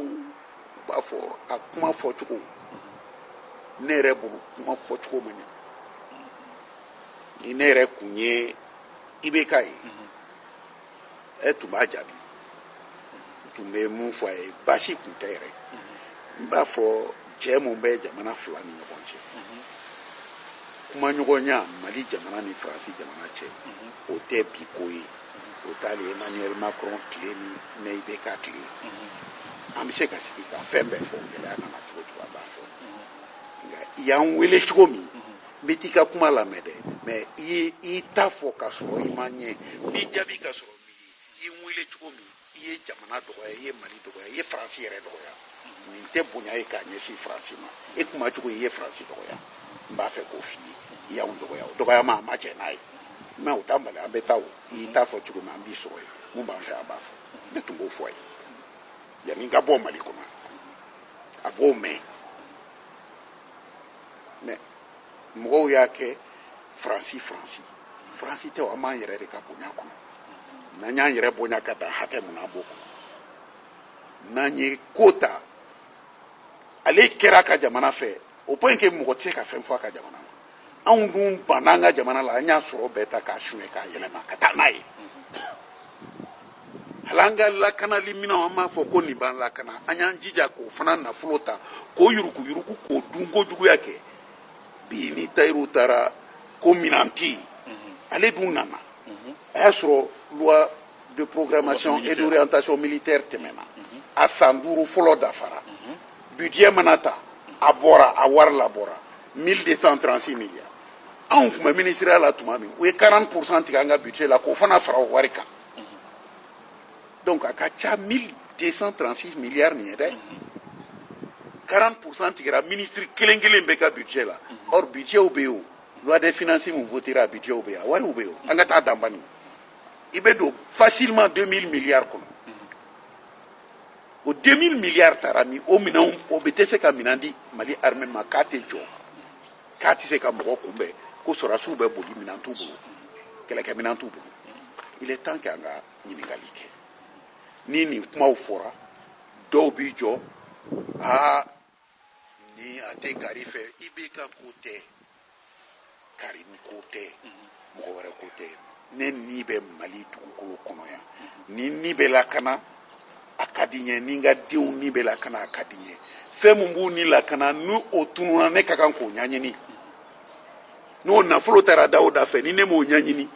b'a fɔ a kuma fɔcogo ne yɛrɛ bolo kuma fɔcogo man ɲɛ ni ne yɛrɛ kun ye IBK ye e tun b'a jaabi n tun bɛ mun fɔ a ye baasi tun tɛ yɛrɛ n b'a fɔ cɛ mun bɛ jamana fila ni ɲɔgɔn cɛ kuma ɲɔgɔnya Mali jamana ni Faransi jamana cɛ o tɛ bi ko ye o t'ale Emmanuel Macron tile ni ne IBK tile an bɛ se ka sigi ka fɛn bɛɛ fɔ gɛlɛya nana cogo cogo a b'a fɔ nka i y'an wele cogo min n bɛ t'i ka kuma lamɛn dɛ mais i t'a fɔ ka sɔrɔ i ma ɲɛ n'i jaabi ka sɔrɔ min ye i ye n wele cogo min i ye jamana dɔgɔya i ye Mali dɔgɔya i ye Faransi yɛrɛ dɔgɔya nin tɛ bonya ye k'a ɲɛsin Faransi ma e kuma cogo i ye Faransi dɔgɔya n b'a fɛ k'o f'i ye i y'anw dɔgɔya o dɔgɔyama a ma cɛ n'a ye mais o t'an bali an bɛ taa o i t'a fɔ cogo min an b'i sɔrɔ yen mun b'an fɛ an b'a fɔ ne tun b'o fɔ a ye yanni n ka bɔ Mali kɔnɔ a b'o mɛn mais mɔgɔw y'a kɛ Faransi tɛ o an b'an yɛrɛ de ka bonya kɔnɔ n'an y'an yɛrɛ bonya ka dan hakɛ mun na an b'o kɔnɔ n'an ye ko ta ale kɛra a ka jamana fɛ o point que mɔgɔ tɛ se ka fɛn fɔ a ka jamana ma anw dun banna an ka jamana la an y'a sɔrɔ bɛɛ ta k'a suɲɛ k'a yɛlɛma ka taa n'a ye hali an ka lakanali minɛnw an b'a fɔ ko nin b'an lakana an y'an jija k'o fana nafolo ta k'o yuruku k'o dun kojuguya kɛ bi ni Tayiru taara ko minan tɛ yen ale dun nana a y'a sɔrɔ loi de programmation et d'orientation militaire tɛmɛna a san 5 fɔlɔ dafara budget mana ta a bɔra a wari labɔra 1236 milliards anw tun bɛ ministériya la tuma min u ye 40% tigɛ an ka budget la k'o fana fara o wari kan donc a ka ca 1236 milliards nin ye dɛ 40% tigɛra ministre kelen kelen bɛɛ ka budget la or budgetw bɛ yen o loi des finances mun votera budgetw bɛ yen a wariw bɛ yen o an ka taa dan bani i bɛ don facilement 2000 milliards kɔnɔ o 2000 milliards taara min o minɛnw o bɛ tɛ se ka minɛn di Mali armée ma k'a tɛ jɔ k'a tɛ se ka mɔgɔ kunbɛn ko sɔrɔdasiw bɛ boli minɛn t'u bolo kɛlɛkɛminɛn t'u bolo il est temps que an ka ɲininkali kɛ ni nin kumaw fɔra dɔw b'i jɔ ni a tɛ Kari fɛ IBK ko tɛ Kari ko tɛ mɔgɔ wɛrɛ ko tɛ ne ni bɛ Mali dugukolo kɔnɔ yan ni ni bɛ lakana a ka di n ye ni n ka denw ni bɛ lakana a ka di n ye fɛn min b'u ni lakana n'o tununa ne ka kan k'o ɲɛɲini n'o nafolo taara da o da fɛ ni ne m'o ɲɛɲini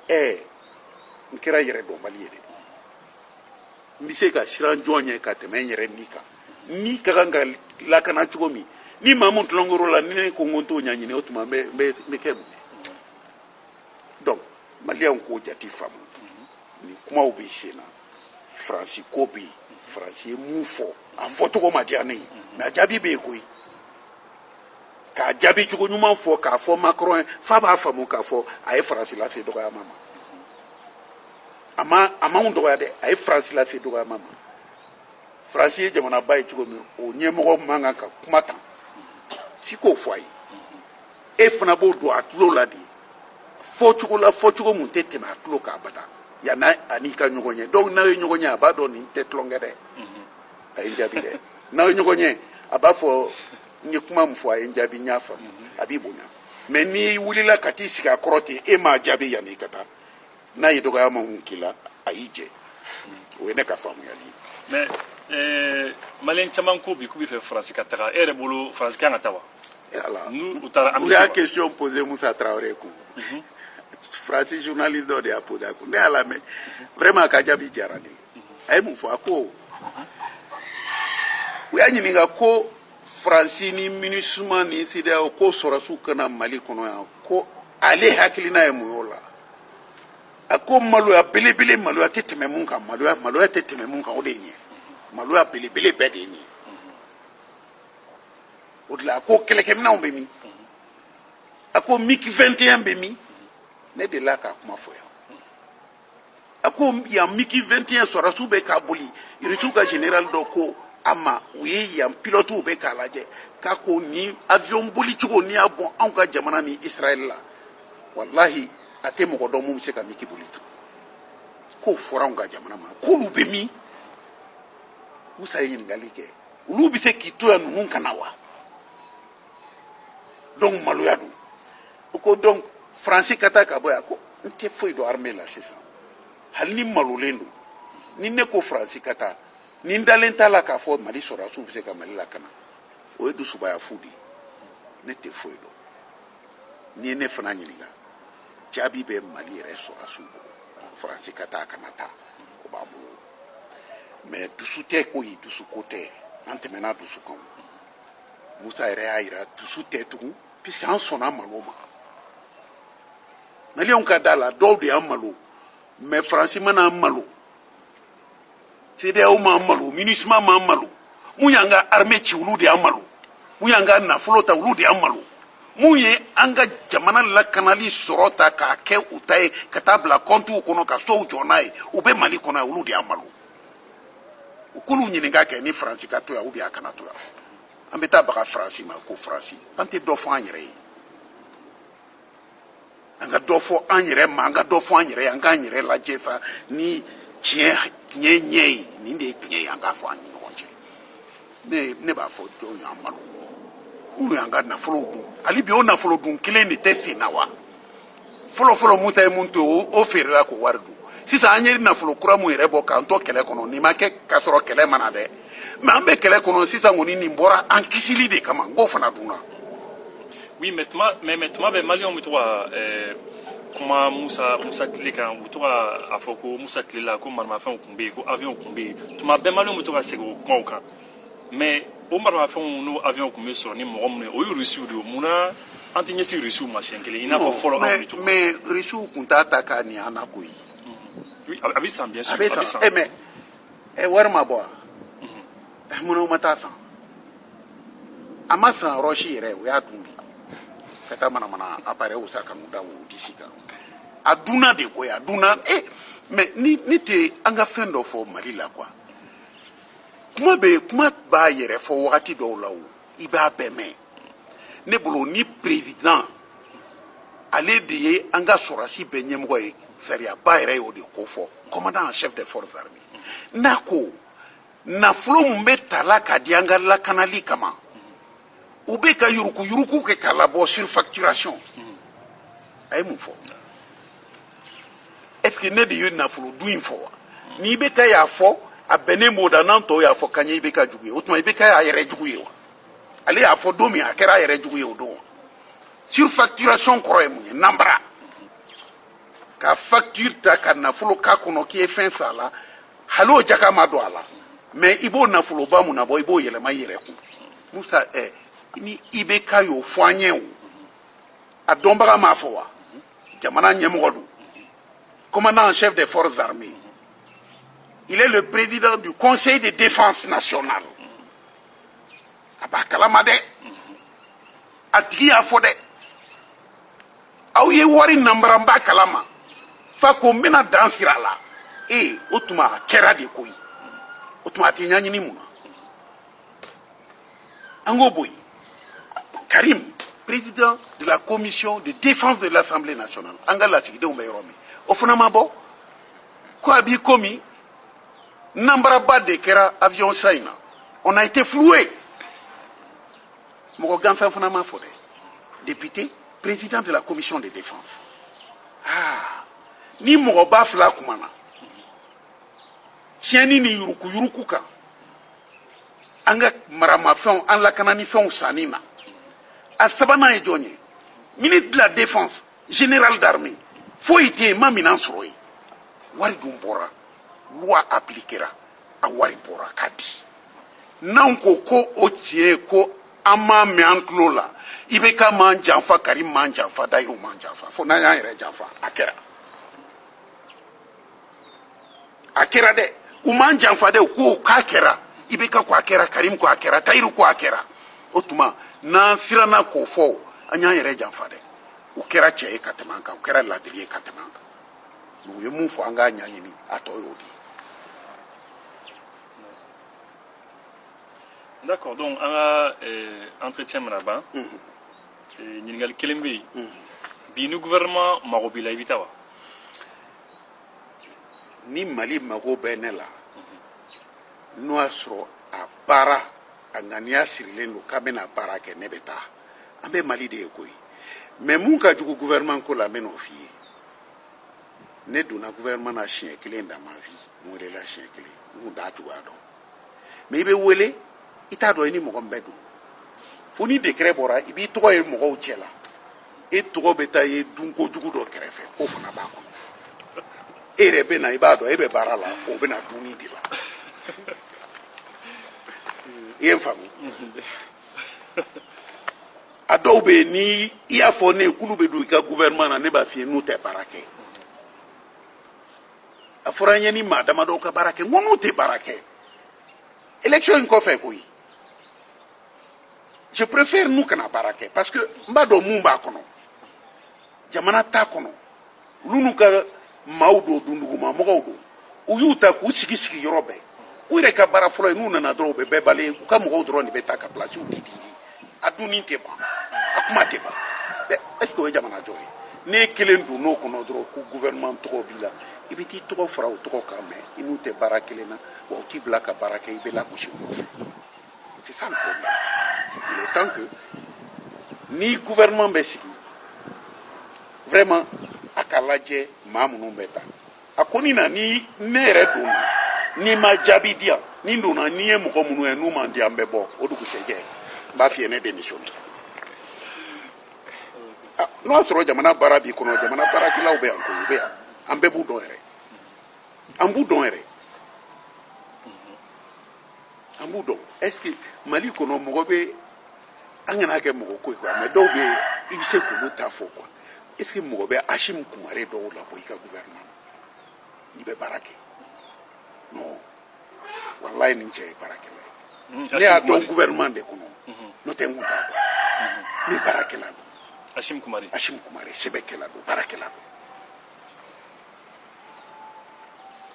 n kɛra yɛrɛ dɔnbali ye dɛ n bɛ se ka siran jɔn ye ka tɛmɛ n yɛrɛ ni kan ni ka kan ka lakana cogo min ni maa min tulongoro la ni ne ko n ko n t'o ɲɛɲini o tuma n bɛ kɛ mun ye donc maliyɛnw k'o jate faamu ni kumaw bɛ sen na Faransi ko bɛ yen Faransi ye mun fɔ a fɔcogo ma diya ne ye mais a jaabi bɛ yen koyi k'a jaabi cogo ɲuman fɔ k'a fɔ Macron ye f'a b'a faamu k'a fɔ a ye Faransi lase dɔgɔyama ma a m'anw dɔgɔya dɛ a ye Faransi lase dɔgɔyama ma Faransi ye jamanaba ye cogo min o ɲɛmɔgɔ man kan ka kuma tan si k'o fɔ a ye e fana b'o don a tulo la de fɔcogo la fɔcogo mun tɛ tɛmɛ a tulo kan abada yanni ani ka ɲɔgɔn ye donc n'aw ye ɲɔgɔn ye a b'a dɔn nin tɛ tulonkɛ dɛ a ye n jaabi dɛ n'aw ye ɲɔgɔn ye a b'a fɔ n ye kuma min fɔ a ye n jaabi n y'a faamu a b'i bonya mais n'i wulila ka t'i sigi a kɔrɔ ten e m'a jaabi yanni i ka taa n'a ye dɔgɔyama mun k'i la a y'i jɛ o ye ne ka faamuyali ye. mais maliyɛn caman ko bi k'u bɛ fɛ Faransi ka taga e yɛrɛ bolo Faransi kan ka taa wa. u y'a question posé Musa Traoré kun Faransi journaliste dɔ de y'a posé a kun ne y'a lamɛn vraiment a ka jaabi diyara ne ye a ye mun fɔ a ko y'a ɲininka ko Faransi ni MINUSMA ni CEDEAO ko sɔrɔsiw kana Mali kɔnɔ yan ko ale hakilina ye mun y'o la a ko maloya belebele maloya tɛ tɛmɛ mun kan maloya tɛ tɛmɛ mun kan o de ye nin ye maloya belebele bɛɛ de ye nin ye o de la a ko kɛlɛkɛminɛnw bɛ min a ko MiG 21 bɛ min ne delila k'a kuma fɔ yan a ko yan MiG 21 sɔrɔsiw bɛ k'a boli irisiw ka général dɔ ko a ma u ye yan pilotes bɛ k'a lajɛ k'a ko ni avion boli cogo n'i y'a bɔn anw ka jamana ni Israël la wallahi a tɛ mɔgɔ dɔn mun bɛ se ka MiG boli tun k'o fɔra anw ka jamana ma k'olu bɛ min Musa ye ɲininkali kɛ olu bɛ se k'i to yan ninnu kana wa donc maloya don o ko donc Faransi ka taa ka bɔ yan ko n tɛ foyi dɔn armée la sisan hali ni malolen don ni ne ko Faransi ka taa ni n dalen t'a la k'a fɔ Mali sɔrɔdasiw bɛ se ka Mali lakana o ye dusubaya fu de ye ne tɛ foyi dɔn n'i ye ne fana ɲininka jaabi bɛ Mali yɛrɛ sɔrɔdasiw bolo Faransi ka taa kana taa o b'a bolo mais dusu tɛ ko ye dusuko tɛ an tɛmɛna dusu kan Musa yɛrɛ y'a jira dusu tɛ tugun puisque an sɔnna malo ma Maliyɛnw ka da la dɔw de y'an malo mais Faransi mana an malo CEDEAO m'an malo MINUSMA m'an malo mun y'an ka armée ci olu de y'an malo mun y'an ka nafolo ta olu de y'an malo mun ye an ka jamana lakanali sɔrɔ ta k'a kɛ u ta ye ka taa bila kɔntiw kɔnɔ ka sow jɔ n'a ye u bɛ Mali kɔnɔ yan olu de y'an malo u k'olu ɲininka kɛ ni Faransi ka to yan ou bien a kana to yan an bɛ taa baga Faransi ma ko Faransi an tɛ dɔ fɔ an yɛrɛ ye an ka dɔ fɔ an yɛrɛ ma an ka dɔ fɔ an yɛrɛ ye an k'an yɛrɛ lajɛ sa ni tiɲɛ ɲɛ ye nin de ye tiɲɛ ye an k'a fɔ an ni ɲɔgɔn cɛ ne b'a fɔ jɔnw y'an malo minnu y'an ka nafolo dun hali bi o nafolo dun kelen de tɛ sen na wa fɔlɔ Musa ye mun to o feerela k'o wari dun sisan an ye nafolo kura mun yɛrɛ bɔ k'an to kɛlɛ kɔnɔ nin ma kɛ k'a sɔrɔ kɛlɛ mana dɛ mais an bɛ kɛlɛ kɔnɔ sisan kɔni nin bɔra an kisili de kama n k'o fana dunna. Oui, mais tuma bɛ Maliyɛnw bɛ to ka kuma Musa tile kan u bɛ to a fɔ ko Musa tile la ko maramafɛnw tun bɛ yen ko avion tun bɛ yen tuma bɛɛ Maliyɛnw bɛ to ka segin o kumaw kan mais o maramafɛnw n'o avion tun bɛ sɔrɔ ni mɔgɔ minnu ye o ye Rusiw de ye munna an tɛ ɲɛsin Rusiw ma siɲɛ kelen i n'a fɔ fɔlɔ anw bɛ cogo mais Rusiw tun t'a ta k'a nin an na koyi. Oui, a bɛ san bien sûr a bɛ san mais wari ma bɔ wa munna u ma taa san a ma san Rɔsi yɛrɛ o y'a dun de ka taa manamana appareil sa ka n'u da o disi kan a dunna de koyi a dunna mais ni tɛ an ka fɛn dɔ fɔ Mali la quoi kuma b'a yɛrɛ fɔ wagati dɔw la o i b'a bɛɛ mɛn ne bolo ni président ale de ye an ka sɔrɔdasi bɛɛ ɲɛmɔgɔ ye sariyaba yɛrɛ y'o de ko fɔ commandant en chef des forces armées n'a ko nafolo mun bɛ tala ka di an ka lakanali kama u bɛ ka yuruku kɛ k'a labɔ surfacturation a ye mun fɔ est ce que ne de ye nafolo dun in fɔ wa n'i bɛ ka y'a fɔ a bɛnnen b'o da n'an tɔw y'a fɔ kan ye i bɛ ka jugu ye o tuma i bɛ ka y'a yɛrɛ jugu ye wa ale y'a fɔ don min a kɛra a yɛrɛ jugu ye o don wa surfacturation kɔrɔ ye mun ye nanbara ka facture ta ka nafolo k'a kɔnɔ k'i ye fɛn san a la hali o jaka ma don a la mais i b'o nafoloba mun na bɔ i b'o yɛlɛma i yɛrɛ kun Musa ni i bɛ ka y'o fɔ an ye o a dɔnbaga m'a fɔ wa jamana ɲɛmɔgɔ don commandant en chef des forces armées il est le président du conseil de défense nationale a b'a kalama dɛ a tigi y'a fɔ dɛ aw ye wari nanbara n b'a kalama fa ko n bɛna dan siri a la o tuma a kɛra de koyi o tuma a tɛ ɲaɲini mun na an k'o bɔ yen Karim président de la commission de défense de l'Assemblée nationale an ka lasigidenw bɛ yɔrɔ min o fana ma bɔ ko a b'i komi nanbaraba de kɛra avion sa in na on a été floué mɔgɔ gansan fana ma fɔ dɛ député président de la commission de défense ni mɔgɔba fila kumana tiɲɛni ni yuruku kan an ka maramafɛnw an lakananifɛnw sanni na a sabanan ye jɔn ye ministre de la défense général d'armée foyi tɛ yen ma minɛn sɔrɔ yen wari dun bɔra loi appliquera a wari bɔra k'a di n'anw ko ko o tiɲɛ ko an m'a mɛn an tulo la IBK m'an janfa Karim m'an janfa Dayiru m'an janfa fo n'an y'an yɛrɛ janfa a kɛra dɛ u m'an janfa dɛ u ko k'a kɛra IBK ko a kɛra Karim ko a kɛra Dayiru ko a kɛra o tuma n'an siranna k'o fɔ an y'an yɛrɛ janfa dɛ u kɛra cɛ ye ka tɛmɛ an kan u kɛra ladiri ye ka tɛmɛ an kan u ye mun fɔ an k'a ɲaɲini a tɔ y'o de ye. D'accord, donc an ka entretien mana ban ɲininkali kelen bɛ yen bi ni gouvernement mago b'i la i bɛ taa wa? Ni Mali mago bɛ ne la n'o y'a sɔrɔ a baara a ŋaniya sirilen don k'a bɛna baara kɛ ne bɛ taa an bɛ Mali de ye koyi mais mun ka jugu gouvernement ko la n bɛ n'o f'i ye ne donna gouvernement na siɲɛ kelen dans ma vie n welela siɲɛ kelen n kun t'a cogoya dɔn mais i bɛ wele i t'a dɔn i ni mɔgɔ min bɛ don fo ni décret bɔra i b'i tɔgɔ ye mɔgɔw cɛ la e tɔgɔ bɛ taa ye dun kojugu dɔ kɛrɛfɛ k'o fana b'a kɔnɔ e yɛrɛ bɛ na i b'a dɔn e bɛ baara la o bɛ na dunni de la i ye n faamu a dɔw bɛ yen ni i y'a fɔ ne ye k'olu bɛ don i ka gouvernement na ne b'a f'i ye n'u tɛ baara kɛ a fɔra n ye ni maa damadɔ ka baara kɛ n ko n'u tɛ baara kɛ élection in kɔfɛ koyi je préfère n'u kana baara kɛ parce que n b'a dɔn mun b'a kɔnɔ jamana t'a kɔnɔ olu n'u ka maaw don dunduguma mɔgɔw don u y'u ta k'u sigi sigi yɔrɔ bɛɛ u yɛrɛ ka baara fɔlɔ ye n'u nana dɔrɔn u bɛ bɛɛ bale u ka mɔgɔw dɔrɔn de bɛ taa ka place di a dunni tɛ ban a kuma tɛ ban est ce que o ye jamana jɔ ye n'e kelen don n'o kɔnɔ dɔrɔn ko gouvernement tɔgɔ b'i la i bɛ t'i tɔgɔ fara o tɔgɔ kan mɛ i n'u tɛ baara kelen na wa u t'i bila ka baara kɛ i bɛ lagosi o nɔfɛ c'est ça le problème il est temps que ni gouvernement bɛ sigi vraiment a ka lajɛ maa minnu bɛ taa a ko ni na ni ne yɛrɛ donna ni ma jaabi di yan ni donna ni ye mɔgɔ minnu ye n'u man di an bɛ bɔ o dugusɛjɛ n b'a f'i ye ne démissionné n'o y'a sɔrɔ jamana baara b'i kɔnɔ jamana baarakɛlaw bɛ yan koyi u bɛ yan an bɛɛ b'u dɔn yɛrɛ an b'u dɔn yɛrɛ an b'u dɔn est ce que Mali kɔnɔ mɔgɔ bɛ an kana kɛ mɔgɔ ko ye quoi mais dɔw bɛ yen i bɛ se k'olu ta fɔ quoi est ce que mɔgɔ bɛ Hachim Kumare dɔw labɔ i ka gouvernement n'i bɛ baara kɛ non walayi nin cɛ ye baarakɛla ye ne y'a dɔn gouvernement de kɔnɔ n'o tɛ n kun t'a dɔn ne baarakɛla don Hachim Kumare sɛbɛkɛla don baarakɛla don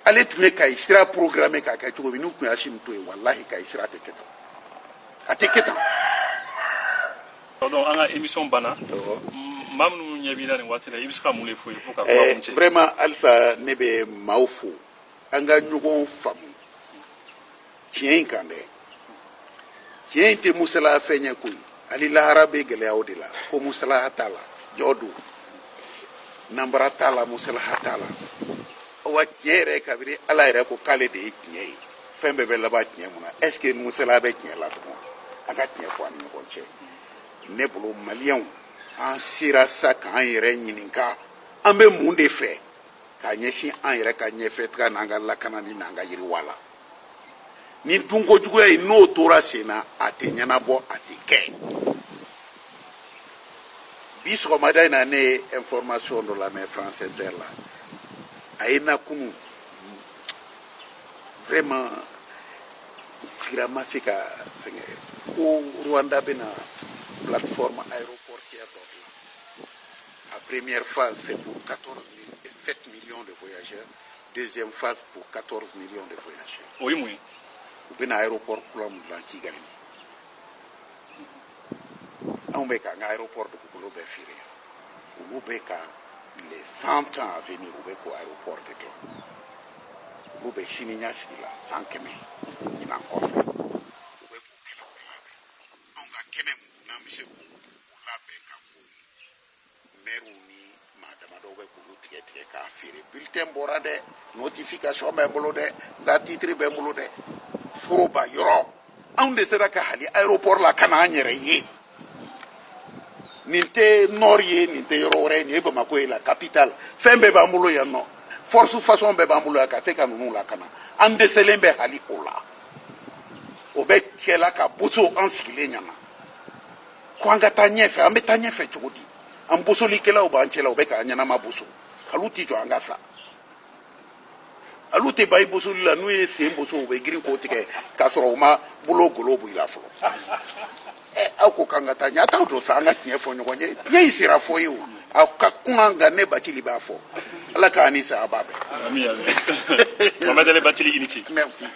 ale tun ye Kayi sira programme k'a kɛ cogo min n'u tun ye Hachim to ye walahi Kayi sira tɛ kɛ tan a tɛ kɛ tan. donc an ka émission banna maa minnu ɲɛ b'i la nin waati la i bɛ se ka mun de fɔ yen pour ka kuma kun cɛ. vraiment halisa ne bɛ maaw fo an ka ɲɔgɔn faamu tiɲɛ in kan dɛ tiɲɛ in tɛ musala fɛn ye koyi hali lahara bɛ gɛlɛya o de la ko musala t'a la jɔ don nanbara t'a la musala t'a la wa tiɲɛ yɛrɛ kabiri ala yɛrɛ ko k'ale de ye tiɲɛ ye fɛn bɛɛ bɛ laban tiɲɛ mun na est ce que musala bɛ tiɲɛ la tugun an ka tiɲɛ fɔ an ni ɲɔgɔn cɛ ne bolo maliyɛnw an sera sa k'an yɛrɛ ɲininka an bɛ mun de fɛ k'a ɲɛsin an yɛrɛ ka ɲɛfɛtaga n'an ka lakanani n'an ka yiriwa la ni dunkojuguya in n'o tora sen na a tɛ ɲɛnabɔ a tɛ kɛ bi sɔgɔmada in na ne ye information dɔ lamɛn France Inter la a ye na kunu vraiment sigira ma se ka fɛngɛ ko Rwanda bɛna plateforme aéroportière dɔ dilan a première phase c'est pour 7 millions de voyageurs deuxième phase pour 14 millions de voyageurs. O ye mun ye? U bɛna aéroport kura min dilan Kigali anw bɛ k'an ka aéroport dugukolo bɛɛ feere olu bɛ ka les 100 ans à venir u bɛ k'o aéroport de dilan olu bɛ sini ɲɛsigi la 100 kɛmɛ ɲinan kɔfɛ u bɛ k'o kɛlɛ o labɛn anw ka kɛnɛ n'an bɛ se k'o labɛn ka k'o ye maires ni maa damadɔw bɛ k'olu tigɛ tigɛ k'a feere bulletin bɔra dɛ notification bɛ n bolo dɛ n ka titre bɛ n bolo dɛ foroba yɔrɔ anw de sera ka hali aéroport la ka n'an yɛrɛ ye nin tɛ nord ye nin tɛ yɔrɔ wɛrɛ ye nin ye Bamako ye la capitale fɛn bɛɛ b'an bolo yan nɔ force façon bɛɛ b'an bolo yan ka se ka ninnu lakana an dɛsɛlen bɛ hali o la o bɛ kɛla ka boso an sigilen ɲɛna ko an ka taa ɲɛfɛ an bɛ taa ɲɛfɛ cogo di an bosolikɛlaw b'an cɛla u bɛ k'an ɲɛnama boso olu tɛ jɔ an ka sa olu tɛ ban i bosoli la n'u ye sen boso u bɛ girin k'o tigɛ k'a sɔrɔ u ma bolo golo bɔ i la fɔlɔ aw ko k'an ka taa ɲɛ a t'aw don sa an ka tiɲɛ fɔ ɲɔgɔn ye tiɲɛ in sera fɔ ye o aw ka kuma nka ne Bacili b'a fɔ ala k'a ni saya b'a bɛɛ. Ami. Mohamed Ali Bacili i ni ce. Merci.